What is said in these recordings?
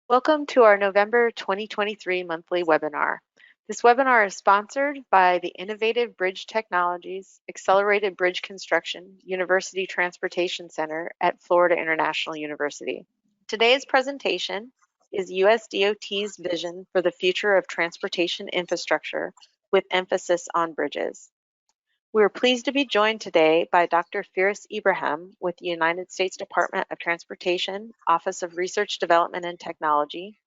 Welcome to our November 2023 monthly webinar. This webinar is sponsored by the Innovative Bridge Technologies Accelerated Bridge Construction University Transportation Center at Florida International University. Today's presentation is USDOT's vision for the future of transportation infrastructure with emphasis on bridges. We are pleased to be joined today by Dr. Firas Ibrahim with the United States Department of Transportation, Office of Research, Development, and Technology.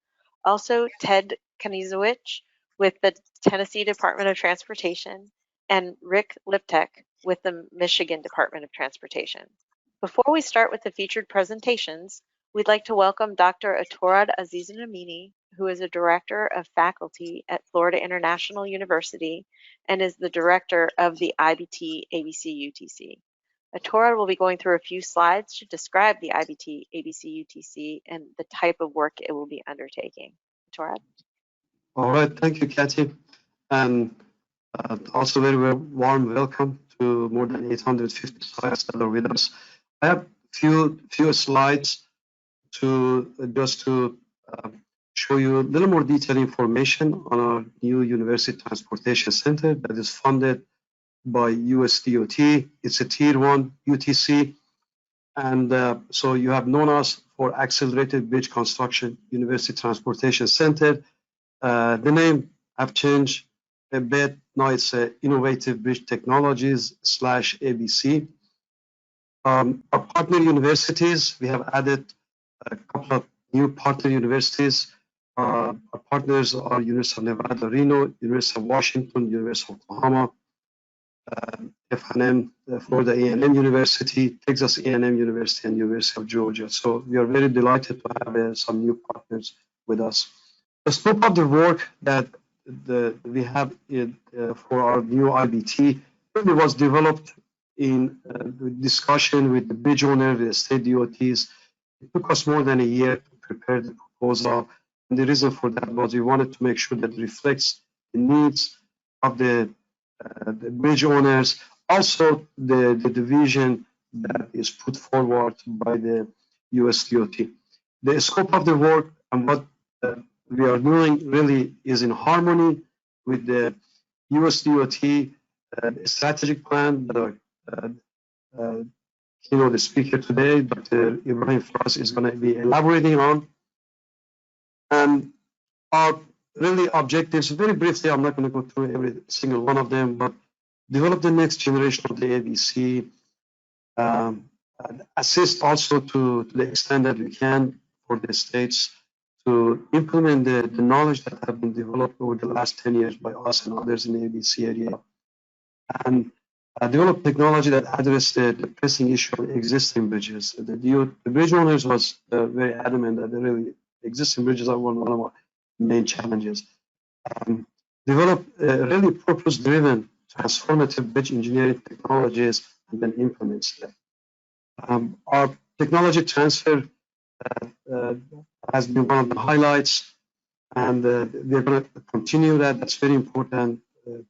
Also, Ted Kniazewycz with the Tennessee Department of Transportation, and Rick Liptak with the Michigan Department of Transportation. Before we start with the featured presentations, we'd like to welcome Dr. Atorad Azizan-Amini, who is a Director of Faculty at Florida International University and is the Director of the IBT ABC UTC. Atorad will be going through a few slides to describe the IBT ABC UTC and the type of work it will be undertaking. Atorad? All right, thank you, Kathy. And also very warm welcome to more than 850 sites that are with us. I have few slides to show you a little more detailed information on our new University Transportation Center that is funded by USDOT. It's a Tier 1 UTC. And so you have known us for Accelerated Bridge Construction University Transportation Center. The name have changed a bit. Now it's Innovative Bridge Technologies /ABC. Our partner universities, we have added a couple of new partner universities. Our partners are University of Nevada, Reno, University of Washington, University of Oklahoma, F&M, Florida A&M University, Texas A&M University, and University of Georgia. So we are very delighted to have some new partners with us. The scope of the work that we have for our new IBT really was developed in discussion with the bridge owner, the state DOTs. It took us more than a year to prepare the proposal. And the reason for that was we wanted to make sure that it reflects the needs of the bridge owners, also the vision that is put forward by the USDOT. The scope of the work and what we are doing really is in harmony with the USDOT strategic plan that the speaker today, Dr. Ibrahim Firas, is going to be elaborating on. And our really objectives, very briefly, I'm not going to go through every single one of them, but develop the next generation of the ABC, assist also to the extent that we can for the states to implement the knowledge that have been developed over the last 10 years by us and others in the ABC area, and develop technology that address the pressing issue of existing bridges. The bridge owners was very adamant that the really existing bridges are one of our main challenges. Develop really purpose-driven, transformative bridge engineering technologies and then implements them. Our technology transfer has been one of the highlights, and we're going to continue that. That's very important.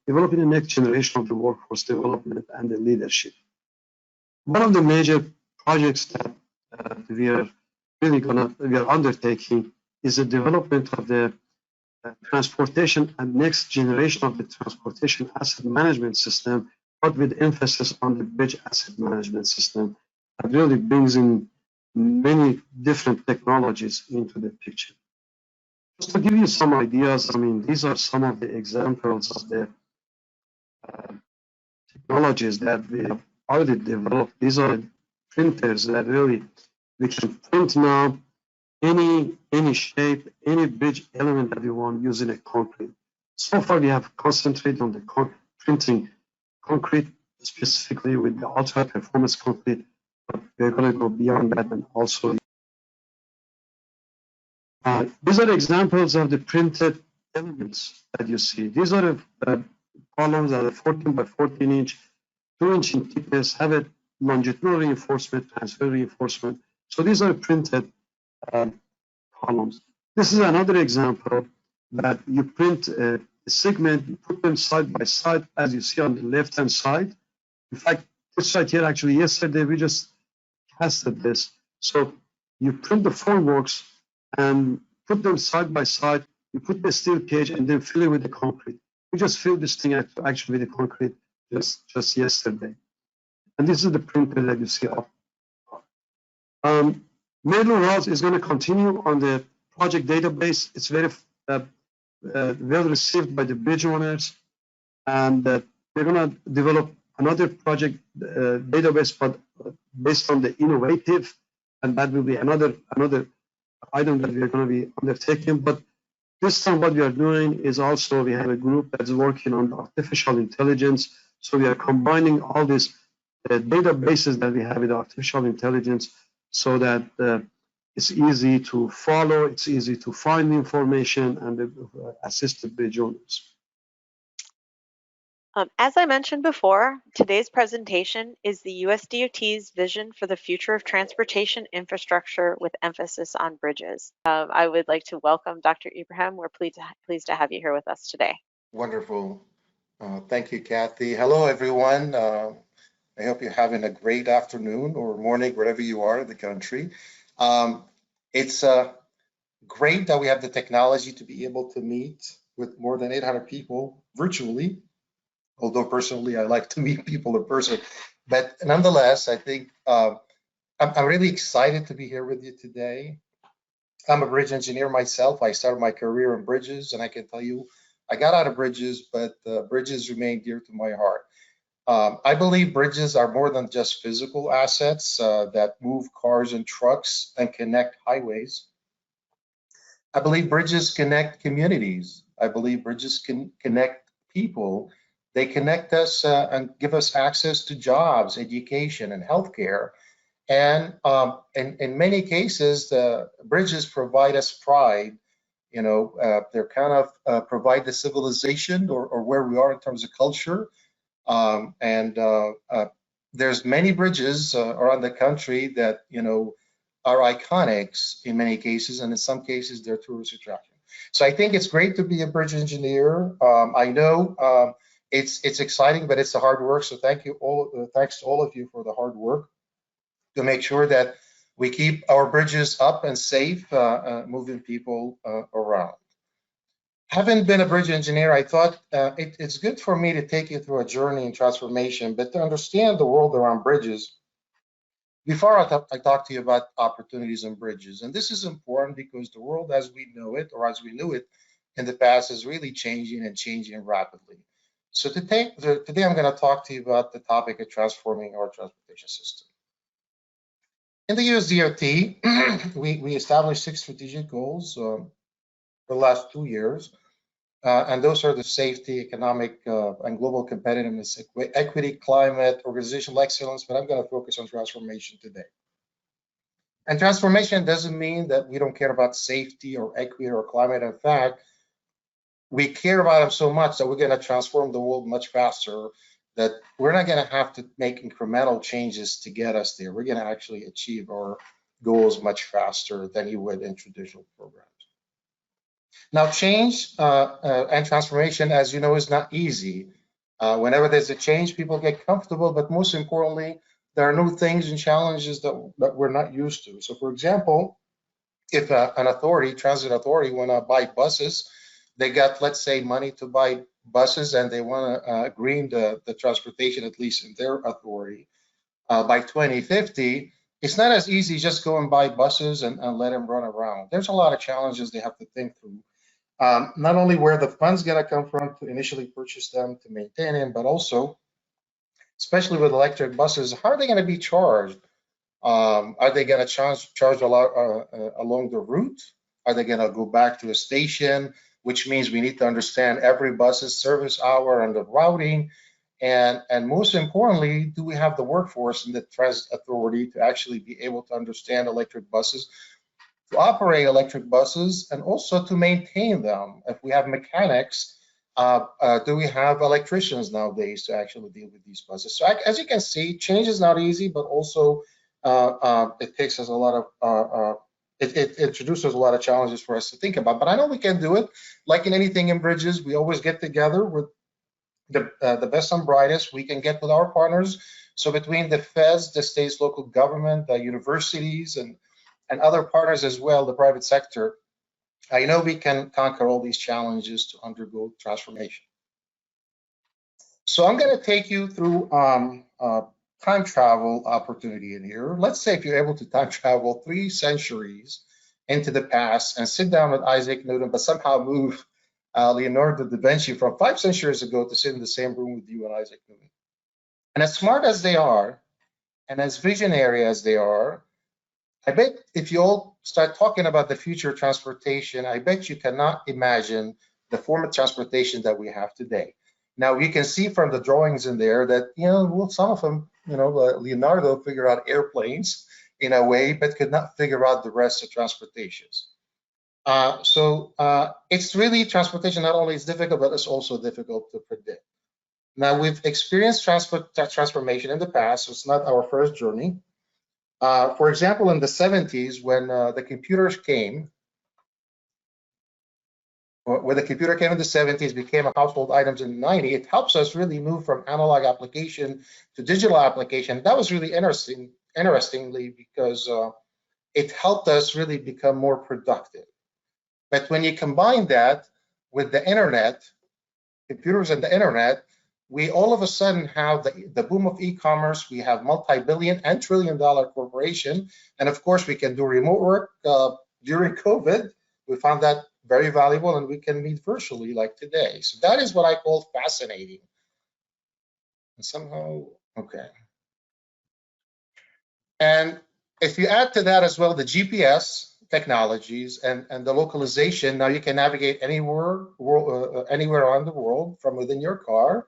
Developing the next generation of the workforce development and the leadership. One of the major projects that we are undertaking is the development of the transportation and next generation of the transportation asset management system, but with emphasis on the bridge asset management system. That really brings in many different technologies into the picture. Just to give you some ideas, I mean, these are some of the examples of the technologies that we have already developed. These are printers that really, we can print now any shape, any bridge element that we want using a concrete. So far, we have concentrated on the printing concrete, specifically with the ultra performance concrete, but we're going to go beyond that and also. These are examples of the printed elements that you see. These are the columns that are 14 by 14 inch, 2 inch in thickness, have a longitudinal reinforcement, transfer reinforcement. So these are printed columns. This is another example that you print a segment, you put them side by side, as you see on the left-hand side. In fact, this right here, actually, yesterday we just tested this. So you print the formworks and put them side by side, you put the steel cage and then fill it with the concrete. We just filled this thing actually with the concrete just yesterday. And this is the printer that you see up. Mailer routes is going to continue on the project database. It's very well received by the bridge owners, and we're going to develop another project database, but based on the innovative, and that will be another item that we are going to be undertaking. But this time, what we are doing is also we have a group that's working on artificial intelligence. So we are combining all these databases that we have with artificial intelligence, so that it's easy to follow, it's easy to find information, and assist the bridge owners. As I mentioned before, today's presentation is the USDOT's vision for the future of transportation infrastructure with emphasis on bridges. I would like to welcome Dr. Ibrahim. We're pleased to have you here with us today. Wonderful. Thank you, Kathy. Hello, everyone. I hope you're having a great afternoon or morning, wherever you are in the country. It's great that we have the technology to be able to meet with more than 800 people virtually. Although personally, I like to meet people in person. But nonetheless, I think I'm really excited to be here with you today. I'm a bridge engineer myself. I started my career in bridges, and I can tell you, I got out of bridges, but bridges remain dear to my heart. I believe bridges are more than just physical assets that move cars and trucks and connect highways. I believe bridges connect communities. I believe bridges can connect people. They connect us and give us access to jobs, education, and healthcare. And in many cases, the bridges provide us pride. You know, they're kind of provide the civilization or where we are in terms of culture. There's many bridges around the country that, you know, are iconics in many cases, and in some cases they're tourist attraction. So I think it's great to be a bridge engineer. I know it's exciting, but it's the hard work. So thanks to all of you for the hard work to make sure that we keep our bridges up and safe, moving people around. Having been a bridge engineer, I thought it's good for me to take you through a journey in transformation, but to understand the world around bridges, before I talk to you about opportunities in bridges. And this is important because the world as we know it, or as we knew it in the past, is really changing and changing rapidly. So today I'm going to talk to you about the topic of transforming our transportation system. In the USDOT, we established 6 strategic goals for the last 2 years. And those are the safety, economic, and global competitiveness, equity, climate, organizational excellence, but I'm going to focus on transformation today. And transformation doesn't mean that we don't care about safety or equity or climate. In fact, we care about them so much that we're going to transform the world much faster, that we're not going to have to make incremental changes to get us there. We're going to actually achieve our goals much faster than you would in traditional programs. Now, change and transformation, as you know, is not easy. Whenever there's a change, people get comfortable, but most importantly, there are new things and challenges that we're not used to. So, for example, if an authority, transit authority, want to buy buses, they got, let's say, money to buy buses, and they want to green the transportation, at least in their authority, by 2050. It's not as easy just go and buy buses and let them run around. There's a lot of challenges they have to think through. Not only where the funds going to come from to initially purchase them, to maintain them, but also, especially with electric buses, how are they going to be charged? Are they going to charge a lot along the route? Are they going to go back to a station? Which means we need to understand every bus's service hour and the routing. And most importantly, do we have the workforce in the transit authority to actually be able to understand electric buses, to operate electric buses, and also to maintain them? If we have mechanics, do we have electricians nowadays to actually deal with these buses? So as you can see, change is not easy, but also it takes us a lot of, it introduces a lot of challenges for us to think about. But I know we can do it. Like in anything in bridges, we always get together with the best and brightest. We can get with our partners. So between the feds, the states, local government, the universities, and other partners as well, the private sector, I know we can conquer all these challenges to undergo transformation. So I'm going to take you through time travel opportunity in here. Let's say if you're able to time travel 3 centuries into the past and sit down with Isaac Newton, but somehow move Leonardo da Vinci from 5 centuries ago to sit in the same room with you and Isaac Newton. And as smart as they are, and as visionary as they are, I bet if you all start talking about the future of transportation, I bet you cannot imagine the form of transportation that we have today. Now, you can see from the drawings in there that, well, some of them, Leonardo figured out airplanes in a way, but could not figure out the rest of transportations. So it's really transportation not only is difficult, but it's also difficult to predict. Now, we've experienced transformation in the past, so it's not our first journey. For example, in the 70s, when the computers came, when the computer came in the 70s, became a household items in the 90s, it helps us really move from analog application to digital application. That was really interestingly, because it helped us really become more productive. But when you combine that with the internet, computers and the internet, we all of a sudden have the boom of e-commerce. We have multi-billion and trillion-dollar corporation. And of course, we can do remote work. During COVID, we found that very valuable, and we can meet virtually like today. So that is what I call fascinating. And somehow, okay. And if you add to that as well the GPS technologies and the localization, now you can navigate anywhere around the world from within your car.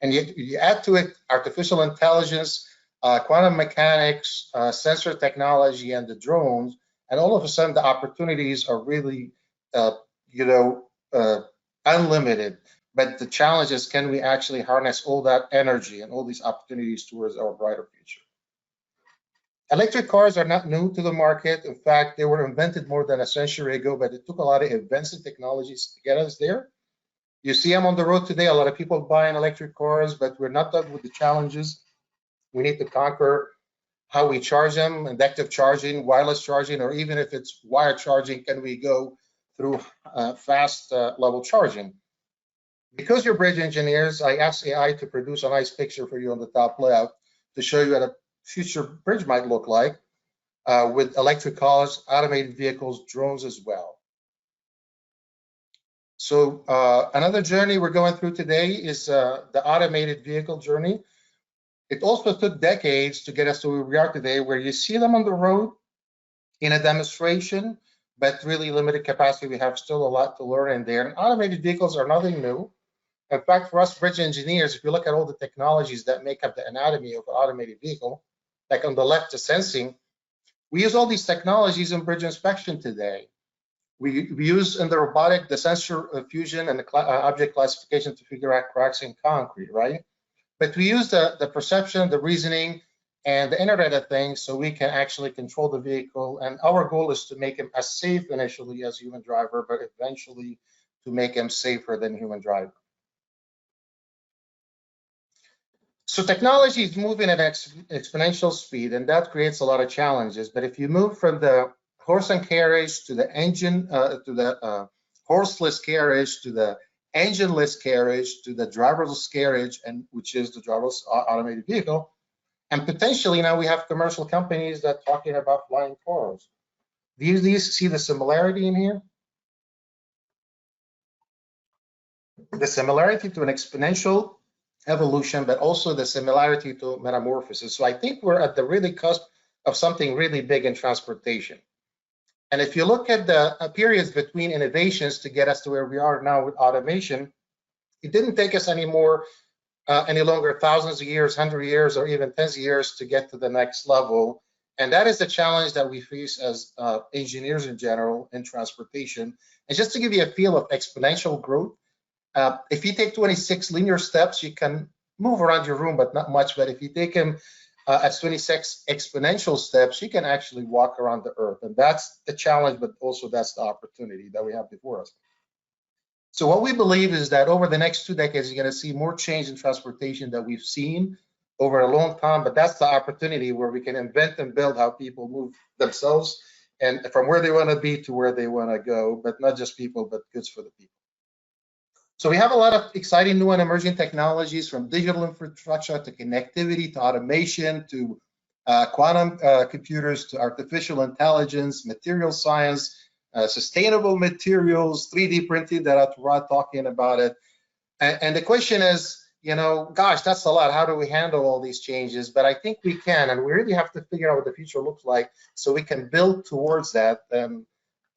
And you add to it artificial intelligence, quantum mechanics, sensor technology, and the drones, and all of a sudden the opportunities are really, unlimited. But the challenge is, can we actually harness all that energy and all these opportunities towards our brighter future? Electric cars are not new to the market. In fact, they were invented more than a century ago, but it took a lot of advanced technologies to get us there. You see them on the road today, a lot of people buying electric cars, but we're not done with the challenges. We need to conquer how we charge them, inductive charging, wireless charging, or even if it's wire charging, can we go through fast level charging? Because you're bridge engineers, I asked AI to produce a nice picture for you on the top left to show you what a future bridge might look like with electric cars, automated vehicles, drones as well. So another journey we're going through today is the automated vehicle journey. It also took decades to get us to where we are today, where you see them on the road in a demonstration, but really limited capacity. We have still a lot to learn in there. And automated vehicles are nothing new. In fact, for us bridge engineers, if you look at all the technologies that make up the anatomy of an automated vehicle, like on the left, the sensing, we use all these technologies in bridge inspection today. We use in the robotic, the sensor fusion and the object classification to figure out cracks in concrete, right? But we use the perception, the reasoning, and the Internet of Things so we can actually control the vehicle. And our goal is to make him as safe initially as human driver, but eventually to make him safer than human driver. So technology is moving at exponential speed, and that creates a lot of challenges. But if you move from the horse and carriage to the engine, to the horseless carriage, to the engineless carriage, to the driverless carriage, and which is the driverless automated vehicle, and potentially now we have commercial companies that are talking about flying cars. Do you see the similarity in here? The similarity to an exponential evolution, but also the similarity to metamorphosis. So I think we're at the really cusp of something really big in transportation. And if you look at the periods between innovations to get us to where we are now with automation, it didn't take us any longer thousands of years, 100 years, or even tens of years to get to the next level. And that is the challenge that we face as engineers in general in transportation. And just to give you a feel of exponential growth, if you take 26 linear steps, you can move around your room, but not much. But if you take them at 26 exponential steps, you can actually walk around the earth. And that's the challenge, but also that's the opportunity that we have before us. So what we believe is that over the next 2 decades, you're going to see more change in transportation that we've seen over a long time. But that's the opportunity where we can invent and build how people move themselves and from where they want to be to where they want to go, but not just people, but goods for the people. So we have a lot of exciting new and emerging technologies, from digital infrastructure to connectivity to automation to quantum computers to artificial intelligence, material science, sustainable materials, 3D printing that Rod talking about it. And the question is, you know, gosh, that's a lot. How do we handle all these changes? But I think we can, and we really have to figure out what the future looks like so we can build towards that. And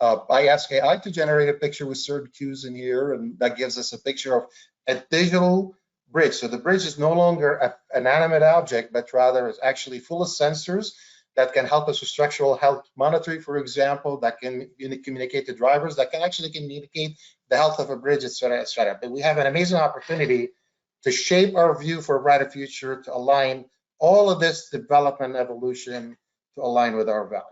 I ask AI to generate a picture with certain cues in here, and that gives us a picture of a digital bridge. So the bridge is no longer an animate object, but rather is actually full of sensors that can help us with structural health monitoring, for example, that can communicate to drivers, that can actually communicate the health of a bridge, et cetera, et cetera. But we have an amazing opportunity to shape our view for a brighter future, to align all of this development evolution to align with our values.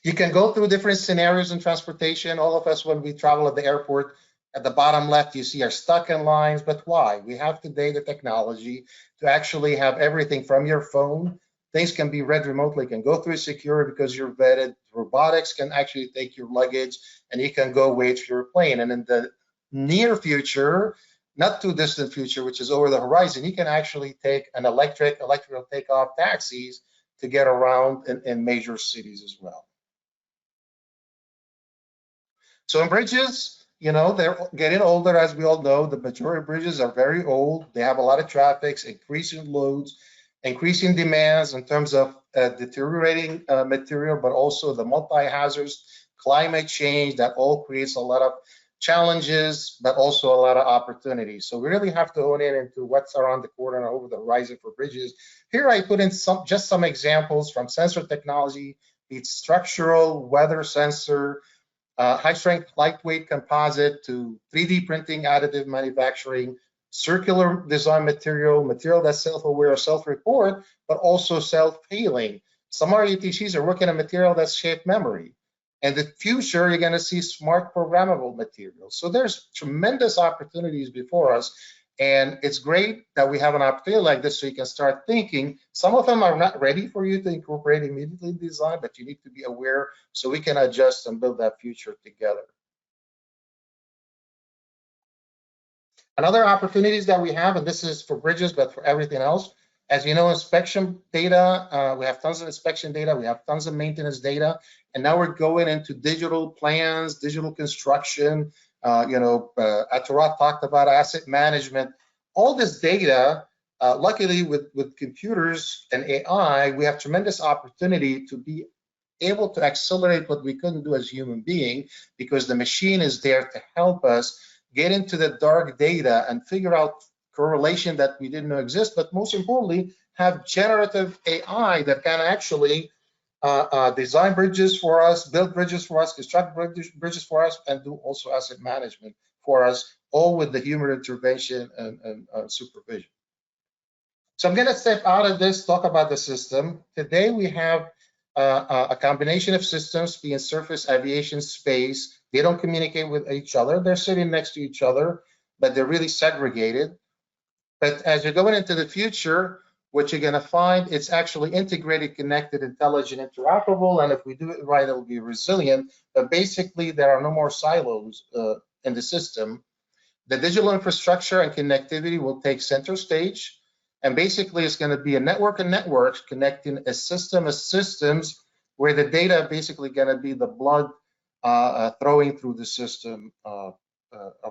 You can go through different scenarios in transportation. All of us, when we travel at the airport, at the bottom left, you see are stuck in lines, but why? We have today the technology to actually have everything from your phone. Things can be read remotely, can go through security because you're vetted. Robotics can actually take your luggage and you can go wait for your plane. And in the near future, not too distant future, which is over the horizon, you can actually take an electrical takeoff taxis to get around in major cities as well. So in bridges, you know, they're getting older, as we all know. The majority of bridges are very old. They have a lot of traffic, increasing loads, increasing demands in terms of deteriorating material, but also the multi-hazards, climate change, that all creates a lot of challenges, but also a lot of opportunities. So we really have to hone in into what's around the corner and over the horizon for bridges. Here I put in just some examples from sensor technology, be it structural, weather sensor, high strength, lightweight composite, to 3D printing, additive manufacturing, circular design material that's self-aware, self-report, but also self-healing. Some RDTCs are working on material that's shaped memory. And in the future, you're going to see smart programmable materials. So there's tremendous opportunities before us. And it's great that we have an opportunity like this so you can start thinking. Some of them are not ready for you to incorporate immediately in design, but you need to be aware so we can adjust and build that future together. Another opportunities that we have, and this is for bridges, but for everything else, as you know, inspection data, we have tons of inspection data, we have tons of maintenance data, and now we're going into digital plans, digital construction. Atarat talked about asset management. All this data, luckily with computers and AI, we have tremendous opportunity to be able to accelerate what we couldn't do as human beings, because the machine is there to help us get into the dark data and figure out correlation that we didn't know exist, but most importantly, have generative AI that can actually design bridges for us, build bridges for us, construct bridges for us, and do also asset management for us, all with the human intervention and supervision. So I'm going to step out of this, talk about the system. Today we have a combination of systems, being surface, aviation, space. They don't communicate with each other. They're sitting next to each other, but they're really segregated. But as you're going into the future, what you're going to find, it's actually integrated, connected, intelligent, interoperable, and if we do it right, it'll be resilient. But basically, there are no more silos in the system. The digital infrastructure and connectivity will take center stage, and basically, it's going to be a network of networks connecting a system of systems, where the data basically going to be the blood throwing through the system of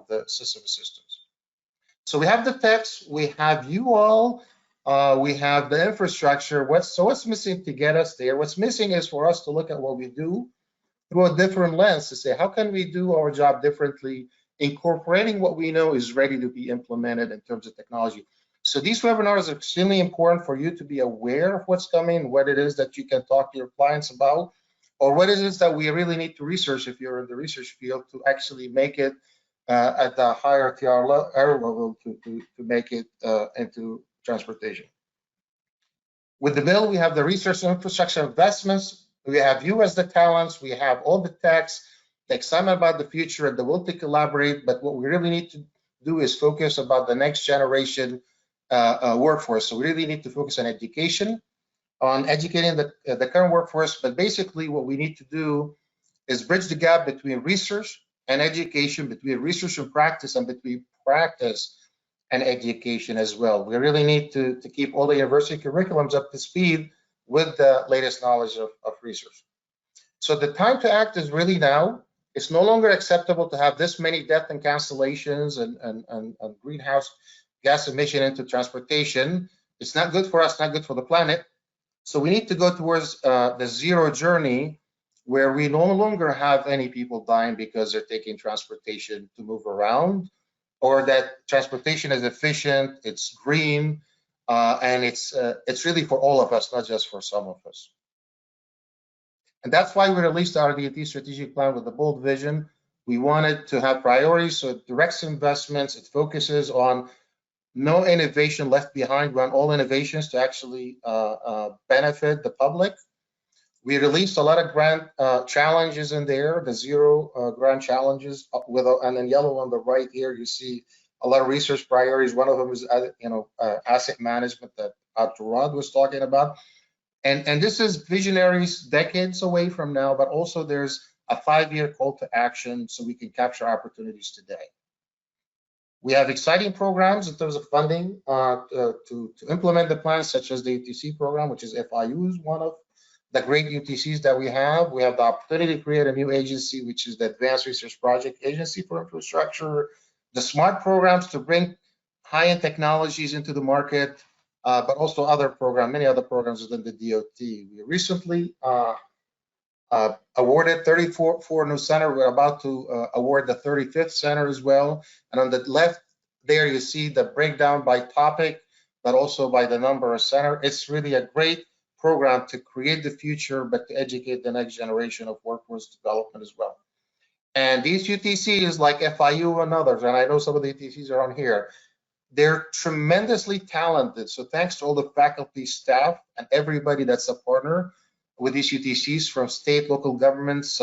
the system of systems. So we have the text, we have you all, we have the infrastructure. What's missing to get us there? What's missing is for us to look at what we do through a different lens, to say, how can we do our job differently, incorporating what we know is ready to be implemented in terms of technology. So these webinars are extremely important for you to be aware of what's coming, what it is that you can talk to your clients about, or what it is that we really need to research if you're in the research field to actually make it at the higher TR level to make it into transportation. With the bill, we have the research and infrastructure investments. We have you as the talents. We have all the techs, the excitement about the future, and the will to collaborate. But what we really need to do is focus about the next generation workforce. So we really need to focus on education, on educating the current workforce. But basically what we need to do is bridge the gap between research and education, between research and practice, and between practice and education as well. We really need to keep all the university curriculums up to speed with the latest knowledge of research. So the time to act is really now. It's no longer acceptable to have this many death and cancellations and greenhouse gas emission into transportation. It's not good for us, not good for the planet. So we need to go towards the zero journey, where we no longer have any people dying because they're taking transportation to move around, or that transportation is efficient, it's green, and it's really for all of us, not just for some of us. And that's why we released the RD&T strategic plan with a bold vision. We wanted to have priorities, so it directs investments, it focuses on no innovation left behind. We want all innovations to actually benefit the public. We released a lot of grant challenges in there, the zero grant challenges, and then yellow on the right here, you see a lot of research priorities. One of them is asset management that Rod was talking about. And this is visionaries decades away from now, but also there's a 5-year call to action so we can capture opportunities today. We have exciting programs in terms of funding to implement the plans, such as the UTC program, which is FIU is one of the great UTCs that we have. We have the opportunity to create a new agency, which is the Advanced Research Project Agency for Infrastructure, the SMART programs to bring high-end technologies into the market, but also many other programs within the DOT. We recently awarded 34 new center. We're about to award the 35th center as well. And on the left there, you see the breakdown by topic, but also by the number of center. It's really a great program to create the future, but to educate the next generation of workforce development as well. And these UTCs like FIU and others, and I know some of the UTCs are on here, they're tremendously talented. So thanks to all the faculty, staff, and everybody that's a partner with these UTCs, from state, local governments,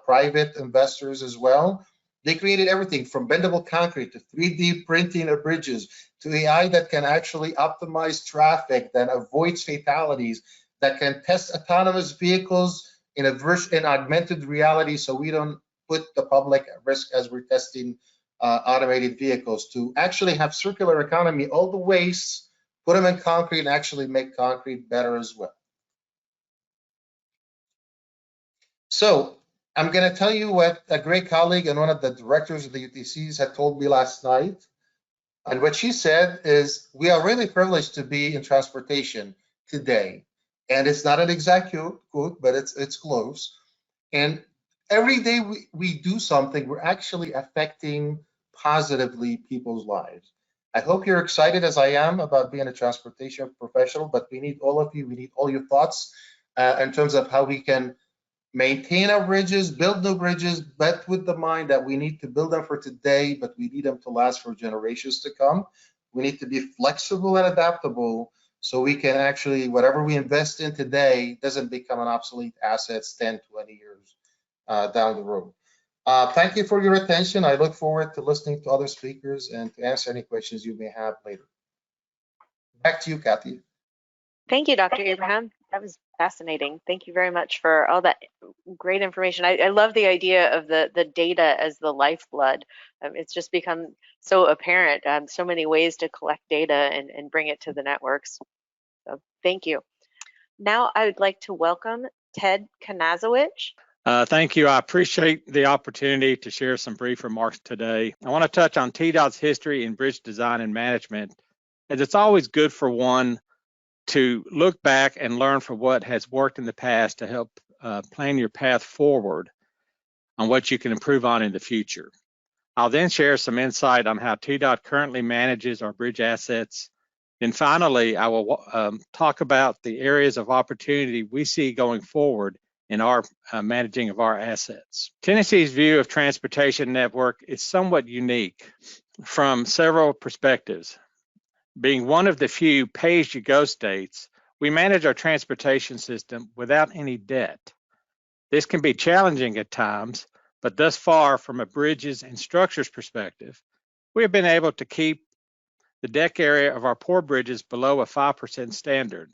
private investors as well. They created everything from bendable concrete to 3D printing of bridges to AI that can actually optimize traffic, that avoids fatalities, that can test autonomous vehicles in augmented reality, so we don't put the public at risk as we're testing automated vehicles, to actually have circular economy, all the wastes, put them in concrete and actually make concrete better as well. So I'm going to tell you what a great colleague and one of the directors of the UTCs had told me last night. And what she said is, we are really privileged to be in transportation today. And it's not an exact quote, but it's close. And every day we do something, we're actually affecting positively people's lives. I hope you're excited as I am about being a transportation professional, but we need all of you, we need all your thoughts in terms of how we can maintain our bridges, build new bridges, but with the mind that we need to build them for today, but we need them to last for generations to come. We need to be flexible and adaptable so we can actually, whatever we invest in today doesn't become an obsolete asset 10, 20 years down the road. Thank you for your attention. I look forward to listening to other speakers and to answer any questions you may have later. Back to you, Kathy. Thank you, Dr. Ibrahim. That was fascinating. Thank you very much for all that great information. I love the idea of the data as the lifeblood. It's just become so apparent, so many ways to collect data and bring it to the networks. So thank you. Now I would like to welcome Ted Kniazewycz. Thank you. I appreciate the opportunity to share some brief remarks today. I want to touch on TDOT's history in bridge design and management, as it's always good for one to look back and learn from what has worked in the past to help plan your path forward on what you can improve on in the future. I'll then share some insight on how TDOT currently manages our bridge assets. And finally, I will talk about the areas of opportunity we see going forward in our managing of our assets. Tennessee's view of transportation network is somewhat unique from several perspectives. Being one of the few pay-as-you-go states, we manage our transportation system without any debt. This can be challenging at times, but thus far, from a bridges and structures perspective, we have been able to keep the deck area of our poor bridges below a 5% standard,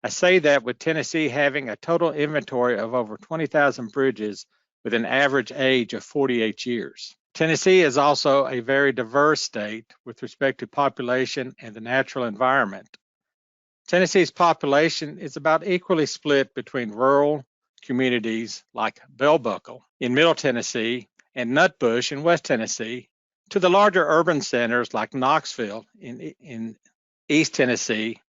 a I say that with Tennessee having a total inventory of over 20,000 bridges with an average age of 48 years. Tennessee is also a very diverse state with respect to population and the natural environment. Tennessee's population is about equally split between rural communities like Bell Buckle in Middle Tennessee and Nutbush in West Tennessee, to the larger urban centers like Knoxville in East Tennessee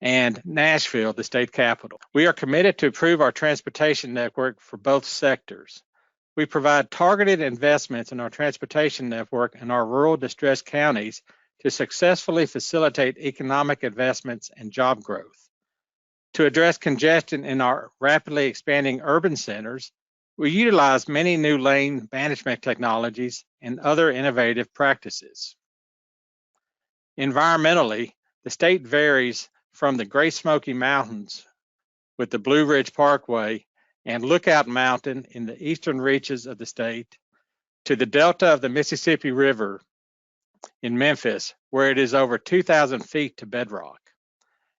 and Nashville, the state capital. We are committed to improve our transportation network for both sectors. We provide targeted investments in our transportation network in our rural distressed counties to successfully facilitate economic investments and job growth. To address congestion in our rapidly expanding urban centers, we utilize many new lane management technologies and other innovative practices. Environmentally, the state varies from the Great Smoky Mountains with the Blue Ridge Parkway and Lookout Mountain in the eastern reaches of the state to the delta of the Mississippi River in Memphis, where it is over 2,000 feet to bedrock,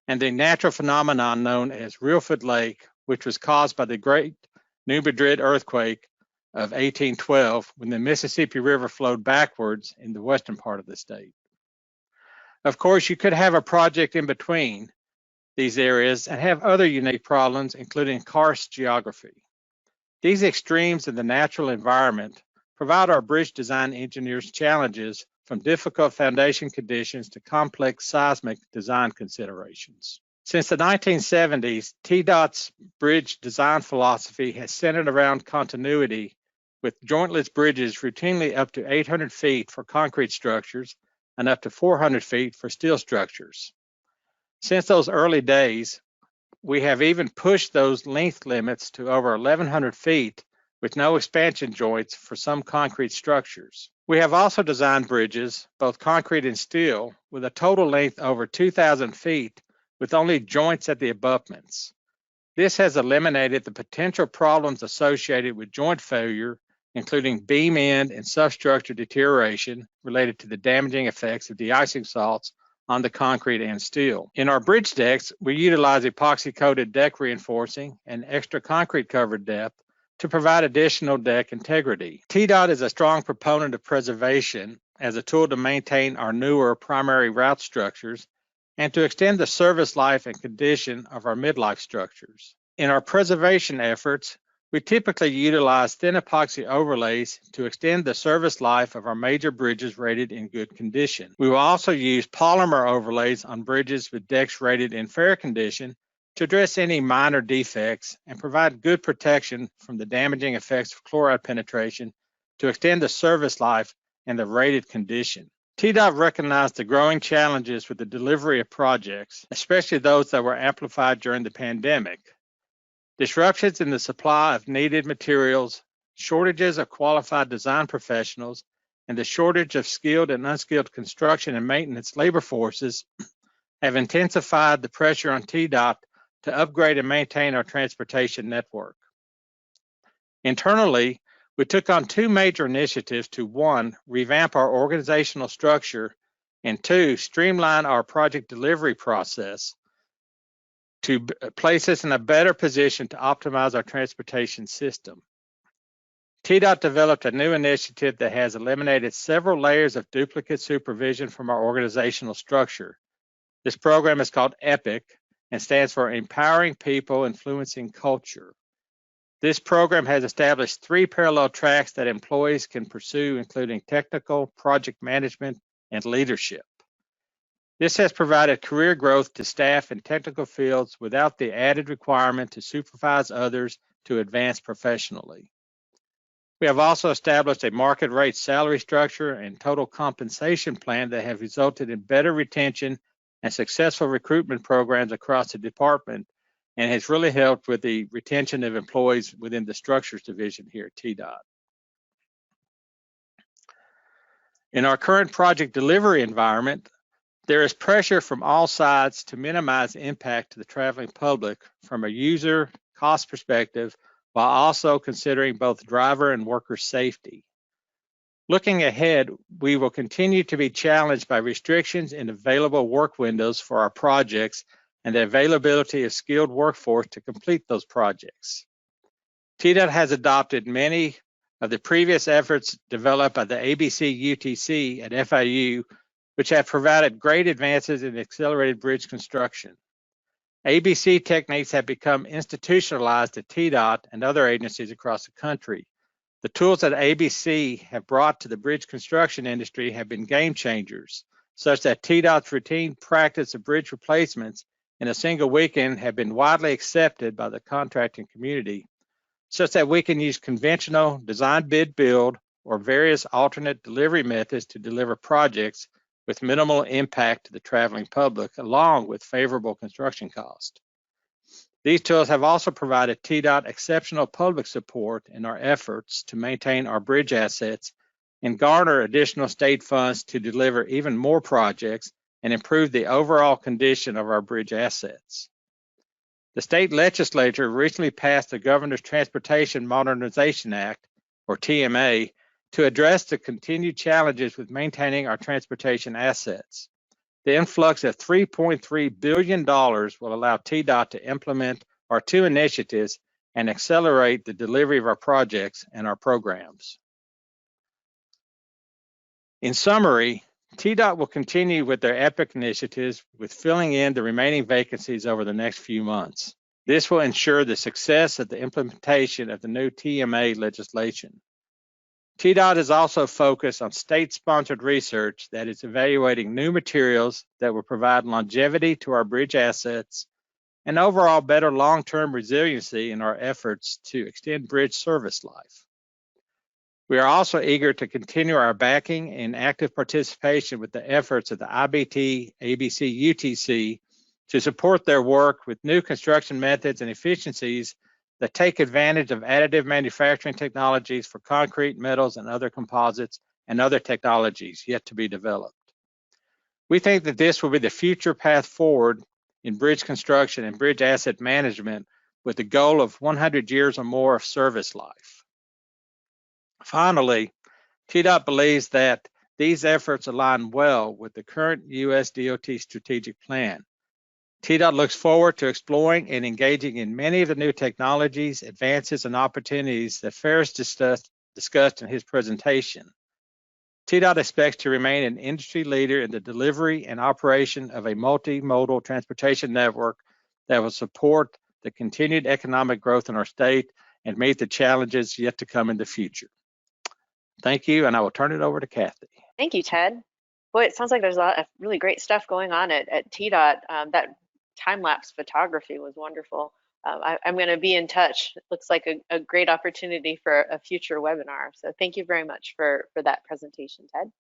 and the natural phenomenon known as Reelfoot Lake, which was caused by the Great New Madrid earthquake of 1812 when the Mississippi River flowed backwards in the western part of the state. Of course, you could have a project in between these areas and have other unique problems, including karst geography. These extremes in the natural environment provide our bridge design engineers challenges from difficult foundation conditions to complex seismic design considerations. Since the 1970s, TDOT's bridge design philosophy has centered around continuity, with jointless bridges routinely up to 800 feet for concrete structures and up to 400 feet for steel structures. Since those early days, we have even pushed those length limits to over 1,100 feet with no expansion joints for some concrete structures. We have also designed bridges, both concrete and steel, with a total length over 2,000 feet with only joints at the abutments. This has eliminated the potential problems associated with joint failure, including beam end and substructure deterioration related to the damaging effects of de-icing salts on the concrete and steel. In our bridge decks, we utilize epoxy-coated deck reinforcing and extra concrete covered depth to provide additional deck integrity. TDOT is a strong proponent of preservation as a tool to maintain our newer primary route structures and to extend the service life and condition of our midlife structures. In our preservation efforts, we typically utilize thin epoxy overlays to extend the service life of our major bridges rated in good condition. We will also use polymer overlays on bridges with decks rated in fair condition to address any minor defects and provide good protection from the damaging effects of chloride penetration to extend the service life and the rated condition. TDOT recognized the growing challenges with the delivery of projects, especially those that were amplified during the pandemic. Disruptions in the supply of needed materials, shortages of qualified design professionals, and the shortage of skilled and unskilled construction and maintenance labor forces have intensified the pressure on TDOT to upgrade and maintain our transportation network. Internally, we took on two major initiatives to, one, revamp our organizational structure, and two, streamline our project delivery process to place us in a better position to optimize our transportation system. TDOT developed a new initiative that has eliminated several layers of duplicate supervision from our organizational structure. This program is called EPIC and stands for Empowering People, Influencing Culture. This program has established 3 parallel tracks that employees can pursue, including technical, project management, and leadership. This has provided career growth to staff in technical fields without the added requirement to supervise others to advance professionally. We have also established a market rate salary structure and total compensation plan that have resulted in better retention and successful recruitment programs across the department, and has really helped with the retention of employees within the structures division here at TDOT. In our current project delivery environment, there is pressure from all sides to minimize impact to the traveling public from a user cost perspective, while also considering both driver and worker safety. Looking ahead, we will continue to be challenged by restrictions in available work windows for our projects and the availability of skilled workforce to complete those projects. TDOT has adopted many of the previous efforts developed by the ABC UTC at FIU, which have provided great advances in accelerated bridge construction. ABC techniques have become institutionalized at TDOT and other agencies across the country. The tools that ABC have brought to the bridge construction industry have been game changers, such that TDOT's routine practice of bridge replacements in a single weekend have been widely accepted by the contracting community, such that we can use conventional design, bid, build, or various alternate delivery methods to deliver projects with minimal impact to the traveling public, along with favorable construction cost. These tools have also provided TDOT exceptional public support in our efforts to maintain our bridge assets and garner additional state funds to deliver even more projects and improve the overall condition of our bridge assets. The state legislature recently passed the Governor's Transportation Modernization Act, or TMA, to address the continued challenges with maintaining our transportation assets. The influx of $3.3 billion will allow TDOT to implement our two initiatives and accelerate the delivery of our projects and our programs. In summary, TDOT will continue with their EPIC initiatives with filling in the remaining vacancies over the next few months. This will ensure the success of the implementation of the new TMA legislation. TDOT is also focused on state-sponsored research that is evaluating new materials that will provide longevity to our bridge assets and overall better long-term resiliency in our efforts to extend bridge service life. We are also eager to continue our backing and active participation with the efforts of the IBT, ABC, UTC to support their work with new construction methods and efficiencies that take advantage of additive manufacturing technologies for concrete, metals, and other composites and other technologies yet to be developed. We think that this will be the future path forward in bridge construction and bridge asset management with the goal of 100 years or more of service life. Finally, TDOT believes that these efforts align well with the current USDOT strategic plan. TDOT looks forward to exploring and engaging in many of the new technologies, advances, and opportunities that Firas discussed in his presentation. TDOT expects to remain an industry leader in the delivery and operation of a multimodal transportation network that will support the continued economic growth in our state and meet the challenges yet to come in the future. Thank you, and I will turn it over to Kathy. Thank you, Ted. Boy, it sounds like there's a lot of really great stuff going on at TDOT. That time-lapse photography was wonderful. I'm going to be in touch. It looks like a great opportunity for a future webinar. So thank you very much for that presentation, Ted.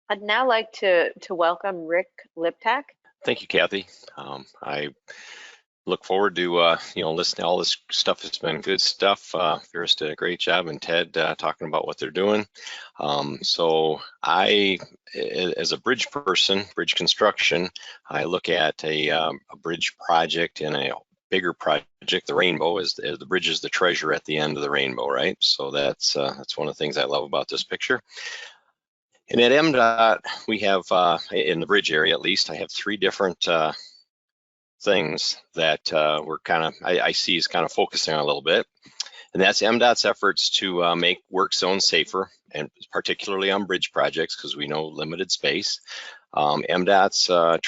I'd now like to welcome Rick Liptak. Thank you, Kathy. I look forward to listening to all this stuff. It's been good stuff. Firas did a great job, and Ted talking about what they're doing. So I, as a bridge person, bridge construction, I look at a bridge project and a bigger project. The rainbow is the bridge is the treasure at the end of the rainbow, right? So that's one of the things I love about this picture. And at MDOT, we have in the bridge area, at least, I have three different things that I see is kind of focusing on a little bit, and that's MDOT's efforts to make work zones safer, and particularly on bridge projects because we know limited space. MDOT's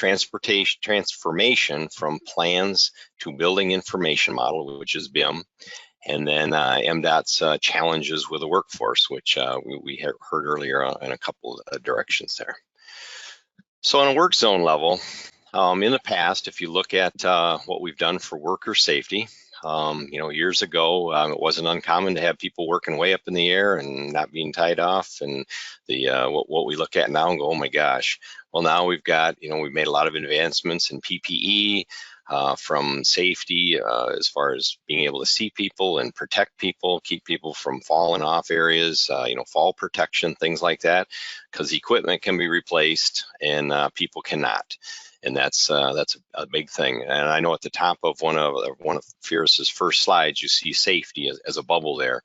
transformation from plans to building information model, which is BIM, and then MDOT's challenges with the workforce, which we heard earlier in a couple of directions there. So on a work zone level, in the past, if you look at what we've done for worker safety, years ago, it wasn't uncommon to have people working way up in the air and not being tied off. And what we look at now and go, oh my gosh. Well, now we've got, we've made a lot of advancements in PPE from safety as far as being able to see people and protect people, keep people from falling off areas, fall protection, things like that, because equipment can be replaced and people cannot. And that's a big thing. And I know at the top of one of Firas's first slides, you see safety as a bubble there.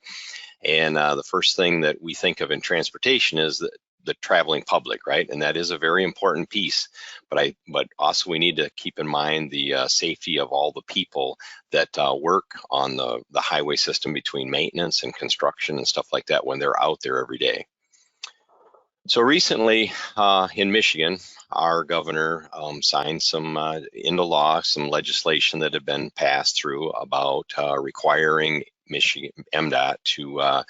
And the first thing that we think of in transportation is that the traveling public, right? And that is a very important piece. But also we need to keep in mind the safety of all the people that work on the highway system between maintenance and construction and stuff like that when they're out there every day. So recently in Michigan, our governor signed into law some legislation that had been passed through about requiring Michigan MDOT to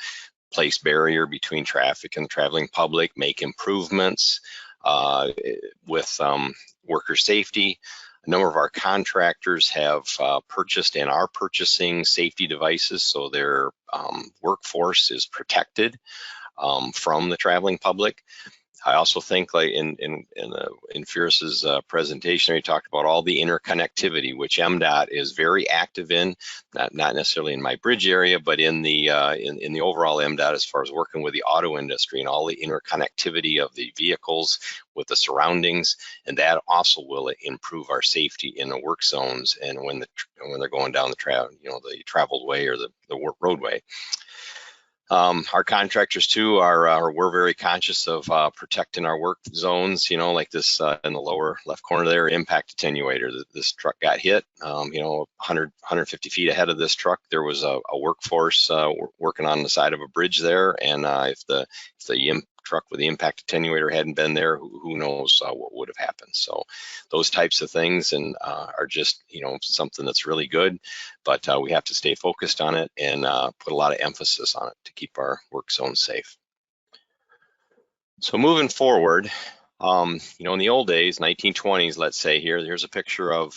place barrier between traffic and the traveling public, make improvements with worker safety. A number of our contractors have purchased and are purchasing safety devices so their workforce is protected from the traveling public. I also think, like in Firas's presentation, he talked about all the interconnectivity, which MDOT is very active in, not necessarily in my bridge area, but in the overall MDOT as far as working with the auto industry and all the interconnectivity of the vehicles with the surroundings, and that also will improve our safety in the work zones and when they're going down the traveled way or the roadway. Our contractors too we're very conscious of protecting our work zones, like this in the lower left corner there, impact attenuator. This truck got hit, 150 feet ahead of this truck. There was a workforce working on the side of a bridge there, and if the truck with the impact attenuator hadn't been there, who knows what would have happened. So those types of things are just something that's really good, but we have to stay focused on it and put a lot of emphasis on it to keep our work zones safe. So moving forward, in the old days, 1920s, let's say here's a picture of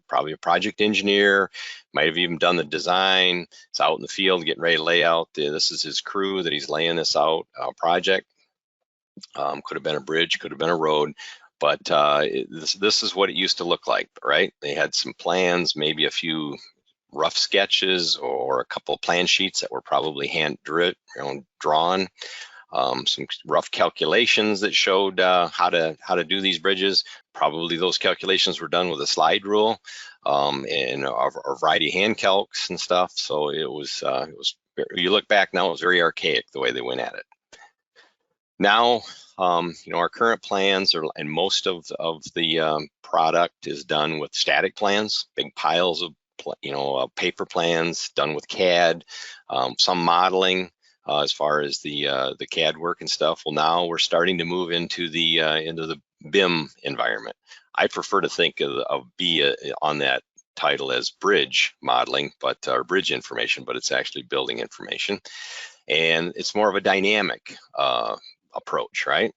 probably a project engineer, might have even done the design. It's out in the field getting ready to lay out. This is his crew that he's laying this out project. Could have been a bridge, could have been a road, but this is what it used to look like, right? They had some plans, maybe a few rough sketches or a couple of plan sheets that were probably hand drawn. Some rough calculations that showed how to do these bridges. Probably those calculations were done with a slide rule and a variety of hand calcs and stuff. So it was you look back now, it was very archaic the way they went at it. Now, our current plans and most of the product is done with static plans, big piles of paper plans done with CAD, some modeling. As far as the CAD work and stuff. Well, now we're starting to move into the BIM environment. I prefer to think of B on that title as bridge modeling, or bridge information, but it's actually building information, and it's more of a dynamic approach, right?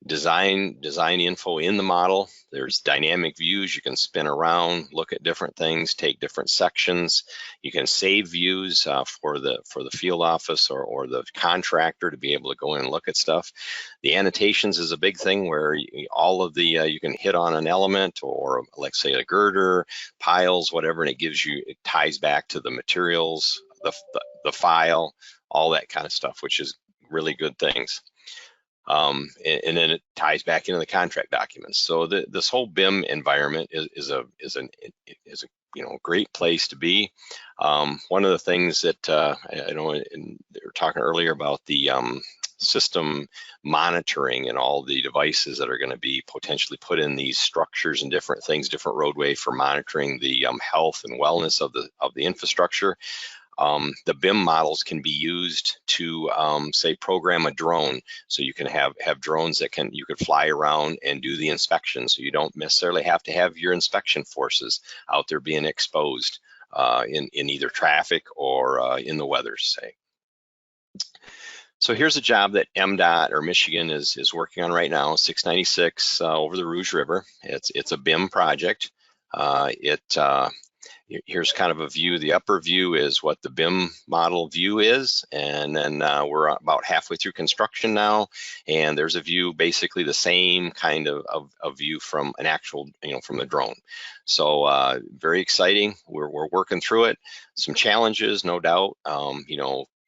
Design info in the model. There's dynamic views you can spin around, look at different things, take different sections. You can save views for the field office or the contractor to be able to go in and look at stuff. The annotations is a big thing where all of the you can hit on an element or let's say a girder, piles, whatever, and it ties back to the materials, the file, all that kind of stuff, which is really good things. And then it ties back into the contract documents. So this whole BIM environment is a great place to be. One of the things that I know, and they were talking earlier about the system monitoring and all the devices that are going to be potentially put in these structures and different things, different roadway for monitoring the health and wellness of the infrastructure. The BIM models can be used to say program a drone, so you can have drones that you could fly around and do the inspection, so you don't necessarily have to have your inspection forces out there being exposed in either traffic or in the weather, say. So here's a job that MDOT or Michigan is working on right now, 696 over the Rouge River. It's a BIM project. Here's kind of a view. The upper view is what the BIM model view is, and then we're about halfway through construction now, and there's a view basically the same kind of view from an actual, from the drone. So very exciting. We're working through it. Some challenges, no doubt.